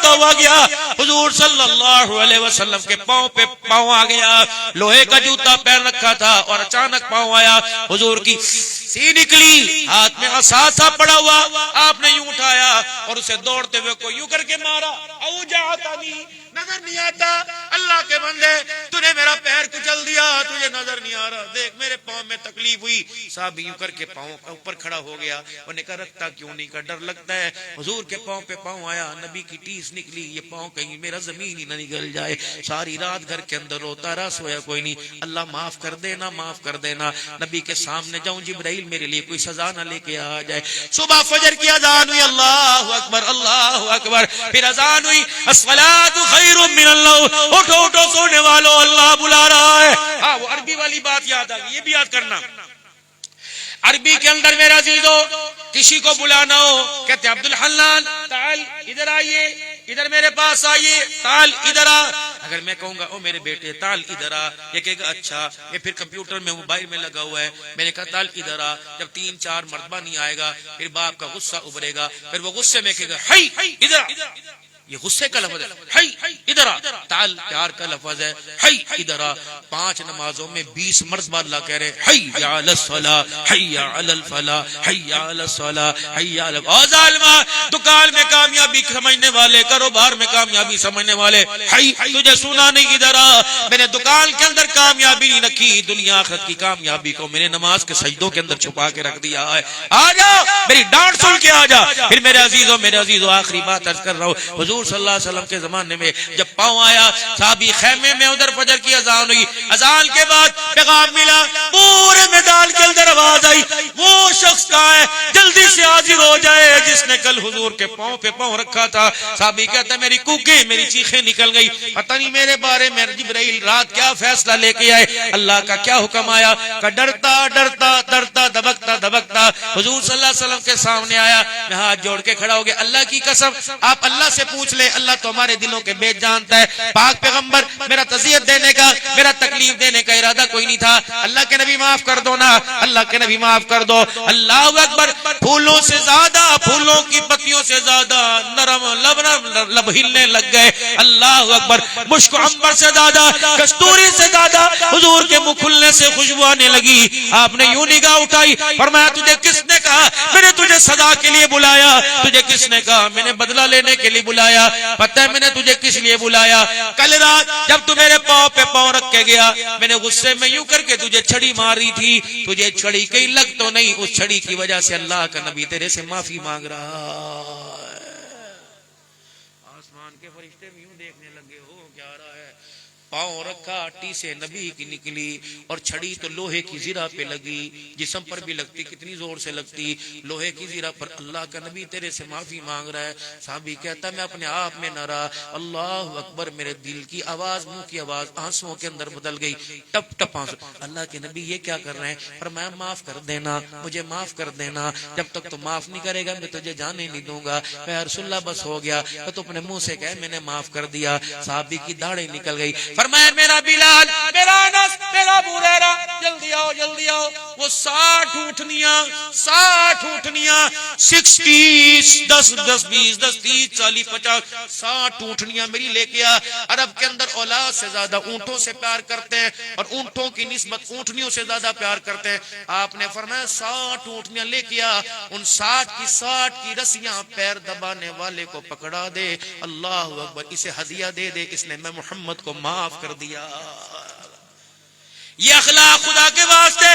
ہوا گیا, حضور صلی اللہ علیہ وسلم کے پاؤں پہ پاؤں آ گیا. لوہے کا جوتا پہن رکھا تھا اور اچانک پاؤں آیا, حضور کی سی نکلی, ہاتھ میں عصا تھا پڑا ہوا, آپ نے یوں اٹھایا اور اسے دوڑتے ہوئے کو یوں کر کے مارا. اوجعتنی, نظر نہیں آتا. اللہ کے بندے, تو نے میرا پیر کچل دیا, تجھے نظر نہیں آ رہا, دیکھ میرے پاؤں میں تکلیف ہوئی. صاحب یوں کر کے پاؤں اوپر کھڑا ہو گیا. انہوں نے کہا رکھتا کیوں نہیں, کا ڈر لگتا ہے. حضور کے پاؤں پہ پاؤں آیا, نبی کی ٹیس نکلی, یہ پاؤں کہیں میرا زمین ہی نہ نکل جائے. ساری رات گھر کے اندر روتا رہا, سویا کوئی نہیں. اللہ معاف کر دینا, معاف کر دینا. نبی کے سامنے جاؤں, جبرائیل میرے لیے کوئی سزا نہ لے کے آ جائے. صبح فجر کی اذان ہوئی, اللہ اکبر, اللہ اکبر. پھر اذان ہوئی, الصلاۃ خیر من اللہ, اٹھو اٹھو سونے والو, اللہ بلا رہا ہے. ہاں وہ عربی والی بات یاد آ گئی, یہ بھی یاد کرنا. عربی کے اندر میرا عزیزو کسی کو بلانا ہو, کہتے ہیں عبد الحنان تعال ادھر آئیے, ادھر میرے پاس آئیے, تعال ادھر آ. اگر میں کہوں گا او میرے بیٹے تعال ادھر آ, یہ کہے گا اچھا. یہ پھر کمپیوٹر میں موبائل میں لگا ہوا ہے, میں نے کہا تعال ادھر آ. جب 3-4 مرتبہ نہیں آئے گا, پھر باپ کا غصہ ابھرے گا, پھر وہ غصے میں کہے گا ہائی ادھر آ. یہ غصے کا لفظ ہے, ہائی ادھر آ. تعال پیار کا لفظ ہے, ہائی ادھر آ. 5 نمازوں میں 20 مرتبہ اللہ کہہ رہے حی علی الصلاۃ, حی علی الفلاح, حی علی الصلاۃ, حی علی. او ظالما, دکان میں کامیابی سمجھنے والے, کاروبار میں کامیابی سمجھنے والے, حی تجھے سنا نہیں, ادھر آ. میں نے دکان کے اندر کامیابی نہیں رکھی, دنیا آخرت کی کامیابی کو میں نے نماز کے سجدوں کے اندر چھپا کے رکھ دیا ہے. آ جا, میری ڈانٹ سن کے آ جا. پھر میرے عزیزو آخری بات عرض کر رہا ہوں, حضور صلی اللہ علیہ وسلم کے زمانے میں جب پاؤں آیا, صحابی خیمے میں ادھر فجر کی اذان ہوئی, اذان کے بعد پیغام ملا, پورے میدان کے اندر آواز آئی, وہ شخص کہاں ہے, جلدی سے حاضر ہو جائے جس نے کل حضور کے پاؤں پہ پاؤں رکھا تھا. صحابی کہتا ہے میری کوکیں, میری چیخیں نکل گئی, پتہ نہیں میرے بارے میں جبرائیل رات کیا فیصلہ لے کے آئے, اللہ کا کیا حکم آیا. کہ ڈرتا ڈرتا ڈرتا دبکتا دبکتا حضور صلی اللہ علیہ وسلم کے سامنے آیا. میں ہاتھ جوڑ کے کھڑا ہو گیا, اللہ کی قسم آپ اللہ سے پوچھ لے, اللہ تو ہمارے دلوں کے بیچ جانتا ہے. پاک پیغمبر, میرا تذیت دینے کا, میرا تکلیف دینے کا ارادہ کوئی نہیں تھا. اللہ کے نبی معاف کر دو نا, اللہ کے نبی معاف کر دو. اللہ اکبر. پھولوں سے زیادہ پھولوں کی پتیوں سے زیادہ نرم لب ہلنے لگ گئے. اللہ اکبر. مشک عنبر سے زیادہ, کستوری سے زیادہ حضور کے منہ کھلنے سے خوشبو آنے لگی. آپ نے یوں نگاہ اٹھائی, فرمایا تجھے کس نے کہا میں نے تجھے سزا کے لیے بلایا؟ تجھے کس نے کہا میں نے بدلہ لینے کے لیے بلایا؟ پتہ ہے میں نے تجھے کس لیے بلایا؟ کل رات جب تو میرے پاؤں پہ پاؤں رکھ کے گیا, میں نے غصے میں یوں کر کے تجھے چھڑی ماری تھی. تجھے چھڑی کہیں لگ تو نہیں, اس چھڑی کی وجہ سے اللہ کا نبی تیرے سے معافی مانگ رہا. آسمان کے فرشتے بھی یوں دیکھنے لگے, ہو کیا رہا ہے؟ پاؤں رکھا, ہٹی سے نبی کی نکلی, اور چھڑی تو لوہے کی زرہ پہ لگی. جسم پر بھی لگتی, کتنی زور سے لگتی, لوہے کی زرہ پر. اللہ کا نبی تیرے سے معافی مانگ رہا ہے. صحابی کہتا میں اپنے آپ میں نہ رہا. اللہ اکبر. میرے دل کی آواز, منہ کی آواز آنسوؤں کے اندر بدل گئی, ٹپ ٹپ آنسو. اللہ کے نبی یہ کیا کر رہے ہیں؟ فرمایا معاف کر دینا, مجھے معاف کر دینا. جب تک تو معاف نہیں کرے گا میں تجھے جانے نہیں دوں گا. یا رسول اللہ بس ہو گیا, تو اپنے منہ سے کہے میں نے معاف کر دیا. صحابی کی داڑھی نکل گئی. فرمایا میرا بلال, میرا انس, میرا ابو ہریرہ, جلدی آؤ جلدی آؤ. وہ 60 اونٹنیاں 60 10 20 10 30 40 50 60 اونٹنیاں میری لے کے آ. عرب کے اندر اولاد سے زیادہ اونٹوں سے پیار کرتے ہیں, اور اونٹوں کی نسبت اونٹنیوں سے زیادہ پیار کرتے ہیں. آپ نے فرمایا 60 اونٹنیاں لے کے آ. ان 60 کی رسیاں پیر دبانے والے کو پکڑا دے. اللہ اکبر. اسے ہدیہ دے دے, اس نے میں محمد کو معاف کر دیا. یہ اخلاق خدا کے واسطے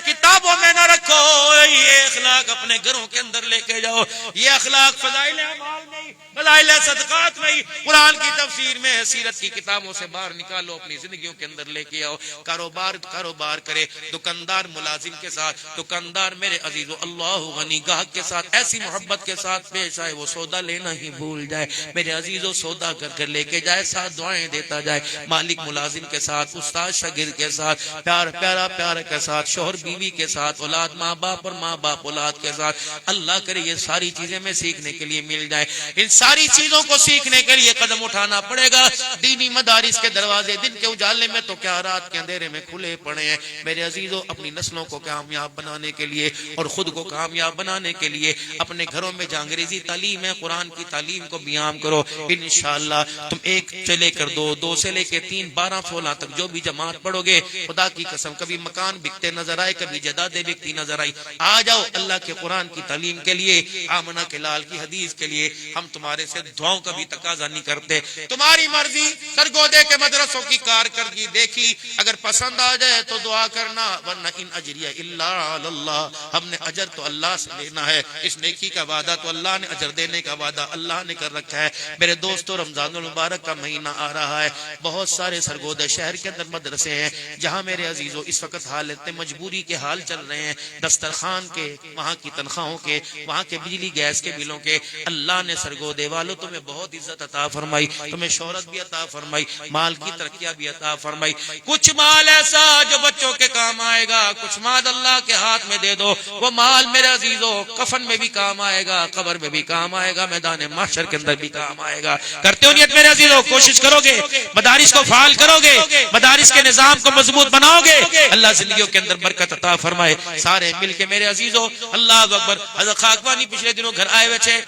کتابوں میں نہ رکھو, یہ اخلاق اپنے گھروں کے اندر لے کے جاؤ. یہ اخلاق فضائل اعمال میں, فضائل صدقات میں, قرآن کی تفسیر میں, سیرت کی کتابوں سے باہر نکالو, اپنی زندگیوں کے اندر لے کے آؤ. کاروبار کرے, دکاندار ملازم کے ساتھ, دکاندار میرے عزیزو اللہ غنی گاہک کے ساتھ ایسی محبت کے ساتھ پیش آئے وہ سودا لینا ہی بھول جائے. میرے عزیزو سودا کر کر لے کے جائے, ساتھ دعائیں دیتا جائے. مالک ملازم کے ساتھ, استاد شاگرد کے ساتھ, پیار کے ساتھ, شوہر بیوی کے ساتھ, اولاد ماں باپ اور ماں باپ اولاد کے ساتھ. اللہ کرے یہ ساری چیزیں میں سیکھنے کے لیے مل جائے. ان ساری چیزوں کو سیکھنے کے لیے قدم اٹھانا پڑے گا. دینی مدارس کے دروازے دن کے اجالے میں تو کیا رات کے اندھیرے میں کھلے پڑے ہیں. میرے عزیزوں, اپنی نسلوں کو کامیاب بنانے کے لیے اور خود کو کامیاب بنانے کے لیے اپنے گھروں میں جہاں انگریزی تعلیم ہے, قرآن کی تعلیم کو بیان کرو. انشاءاللہ تم 1 سے لے کر 2, 2 سے لے کے 3, 12, 16 تک جو بھی جماعت پڑھو گے, خدا کی قسم کبھی مکان بکتے نظر آئے, کبھی جائیدادیں بکتی نظر آئی. آ جاؤ اللہ کے قرآن کی تعلیم کے لیے, آمنہ کے لال کی حدیث کے لیے. ہم تمہارے سے دعاؤں کا بھی تقاضا نہیں کرتے. تمہاری مرضی. سرگودے کے مدرسوں کی کارکردگی دیکھی, اگر پسند آ جائے تو دعا کرنا, ورنہ ان اجریہ الا علی اللہ. ہم نے اجر تو اللہ سے لینا ہے. اس نیکی کا وعدہ تو اللہ نے, اجر دینے کا وعدہ اللہ نے کر رکھا ہے. میرے دوستو, رمضان المبارک کا مہینہ آ رہا ہے. بہت سارے سرگودے شہر کے اندر مدرسے ہیں جہاں میرے عزیزو اس وقت حالت مجبوری کے حال چل رہے ہیں. دسترخوان کے, وہاں کی تنخواہوں کے, وہاں کے بجلی گیس کے بلوں کے. اللہ نے سرگودے والوں تمہیں بہت عزت عطا فرمائی, تمہیں شہرت بھی عطا فرمائی, مال کی ترقیاں بھی عطا فرمائی. کچھ مال ایسا جو بچوں کے کام آئے گا, کچھ مال اللہ کے ہاتھ میں دے دو. وہ مال میرے عزیزو کفن میں بھی کام آئے گا, قبر میں بھی کام آئے گا, میدان محشر کے اندر بھی کام آئے گا. کرتے ہو نیت میرے عزیزو؟ کوشش کرو گے, مدارس کو فعال کرو گے, مدارس کے نظام کو مضبوط بناؤ گے, اللہ زندگیوں کے اندر برکت عطا فرمائے. سارے مل کے میرے عزیزو اللہ اکبر. حضرت خاکوانی پچھلے دنوں گھر آئے ہوئے تھے,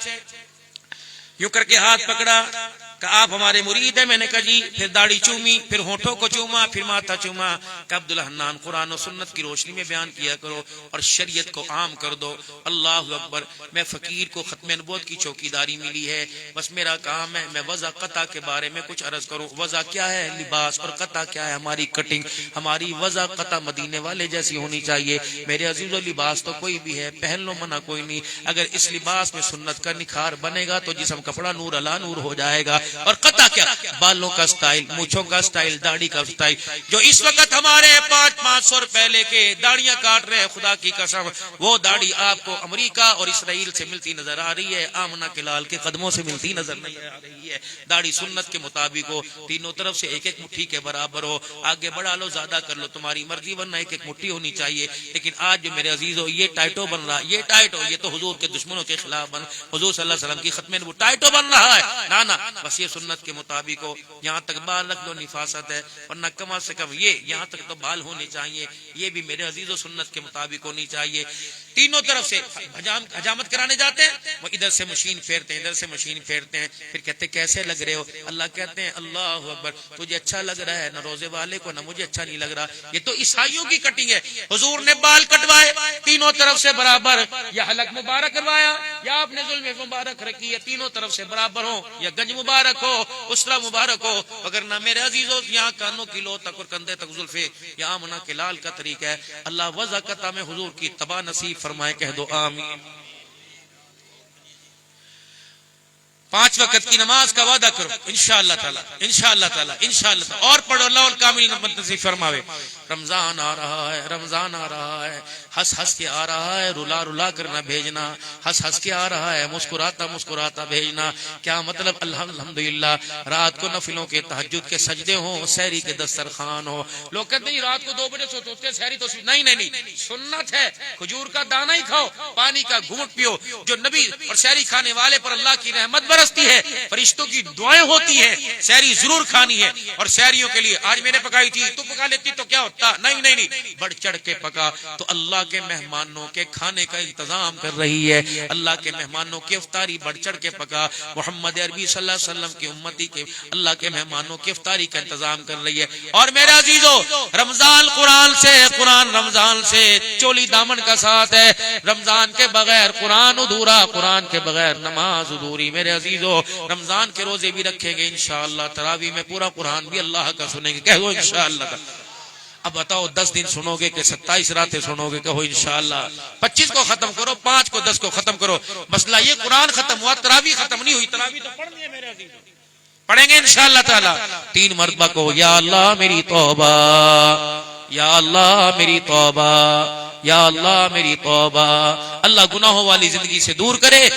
یوں کر کے ہاتھ پکڑا کہ آپ ہمارے مرید ہیں. میں نے کہا جی. پھر داڑھی چومی, پھر ہونٹوں کو چوما, پھر ماتھا چوما. کہ عبدالحنان, قرآن و سنت کی روشنی میں بیان کیا کرو اور شریعت کو عام کر دو. اللہ اکبر. میں فقیر کو ختم نبوت کی چوکیداری ملی ہے, بس میرا کام ہے میں وضع قطع کے بارے میں کچھ عرض کروں. وضع کیا ہے؟ لباس. اور قطع کیا ہے؟ ہماری کٹنگ. ہماری وضع قطع مدینے والے جیسی ہونی چاہیے. میرے عزیزو, لباس تو کوئی بھی ہے, پہن لو, منع کوئی نہیں. اگر اس لباس میں سنت کا نکھار بنے گا تو جسم کپڑا نور علا نور ہو جائے گا. اور قطع کیا؟ بالوں کا سٹائل, مونچھوں کا سٹائل, داڑھی کا سٹائل. جو اس وقت ہمارے 500 روپے لے کے داڑیاں کاٹ رہے ہیں, خدا کی قسم وہ داڑھی آپ کو امریکہ اور اسرائیل سے ملتی نظر آ رہی ہے, آمنہ کے لال کے قدموں سے ملتی نظر نہیں آ رہی ہے. داڑھی سنت کے مطابق ہو, تینوں طرف سے 1 مٹھی کے برابر ہو. آگے بڑھا لو, زیادہ کر لو, تمہاری مرضی, ورنہ 1 مٹھی ہونی چاہیے. لیکن آج جو میرے عزیزو یہ ٹائٹو بن رہا, یہ ٹائٹو, یہ تو حضور کے دشمنوں کے خلاف بن, حضور صلی اللہ علیہ وسلم کی ختم وہ ٹائٹو بن رہا ہے. نا بس یہ سنت کے مطابق ہو. یہاں تک بال رکھ لو, نفاست ہے, ورنہ کم سے کم یہ یہاں تک تو بال ہونے چاہیے. یہ بھی میرے عزیز و سنت کے مطابق ہونی چاہیے. تینوں طرف سے حجامت کرانے جاتے ہیں، وہ ادھر سے مشین پھیرتے ہیں، ادھر سے مشین پھیرتے ہیں، پھر کہتے ہیں کیسے لگ رہے ہو؟ اللہ کہتے ہیں اللہ اکبر، تجھے اچھا لگ رہا ہے، نہ روزے والے کو، نہ مجھے اچھا نہیں لگ رہا، یہ تو عیسائیوں کی کٹنگ ہے۔ حضور نے بال کٹوائے تینوں طرف سے برابر، یا حلق مبارک کروایا یا آپ نے ظلم مبارک رکھی ہے، تینوں طرف سے برابر ہو، یا گنج مبارک ہو، اسرا مبارک ہو، اگر نہ میرے عزیزوں یہاں کانوں کی لو تک اور کندھے تک زلفے، یا آمنہ کے لال کا طریقہ ہے۔ اللہ وضاقتہ میں حضور کی تباہ نصیب فرمائے، کہہ دو آمین۔ 5 وقت کی نماز کا وعدہ کرو انشاءاللہ تعالی، انشاءاللہ تعالی، انشاءاللہ تعالی، اور پڑھو اللہ الکامل نصیب فرماوے۔ رمضان آ رہا ہے، رمضان آ رہا ہے، ہنس ہنس کے آ رہا ہے، رلا رلا کر نہ بھیجنا، ہنس ہنس کے آ رہا ہے، مسکراتا مسکراتا بھیجنا۔ کیا مطلب؟ الحمدللہ رات کو نفلوں کے تہجد کے سجدے ہوں، سحری کے دسترخوان ہو۔ لوگ کہتے ہیں رات کو 2 بجے سوتے ہوتے سحری تو نہیں نہیں نہیں، سنت ہے، کھجور کا دانہ ہی کھاؤ، پانی کا گھونٹ پیو۔ جو نبی اور سحری کھانے والے پر اللہ کی رحمت برستی ہے، فرشتوں کی دعائیں ہوتی ہیں، سحری ضرور کھانی ہے۔ اور سحریوں کے لیے آج میں نے پکائی تھی، تو پکا لیتی تو کیا ہوتا؟ نہیں نہیں نہیں، بڑھ چڑھ کے پکا تو اللہ کے مہمانوں کے کھانے کا انتظام کر رہی ہے، اللہ کے مہمانوں کی افطاری بڑھ چڑھ کے پکا۔ محمد عربی صلی اللہ علیہ وسلم کی امتی کے اللہ کے مہمانوں کی افطاری کا انتظام کر رہی ہے۔ اور میرے عزیزو، رمضان قرآن سے، قرآن رمضان سے چولی دامن کا ساتھ ہے۔ رمضان کے بغیر قرآن ادھورا، قرآن کے بغیر نماز ادھوری۔ میرے عزیزو، رمضان کے روزے بھی رکھیں گے انشاءاللہ، تراویح میں پورا قرآن بھی اللہ کا سنیں گے، کہو انشاءاللہ۔ اب بتاؤ 10 دن سنو گے کہ 27 راتیں سنو گے؟ کہو انشاءاللہ۔ 25 کو ختم کرو، 5 کو 10 کو ختم کرو۔ مسئلہ یہ قرآن ختم ہوا، تراویح ختم نہیں ہوئی، تراویح تو پڑھنی ہے میرے عزیزو، پڑھیں گے انشاءاللہ تعالی۔ 3 مرتبہ کو یا اللہ میری توبہ، یا اللہ میری توبہ، یا اللہ میری توبہ۔ اللہ گناہوں والی زندگی سے دور کرے۔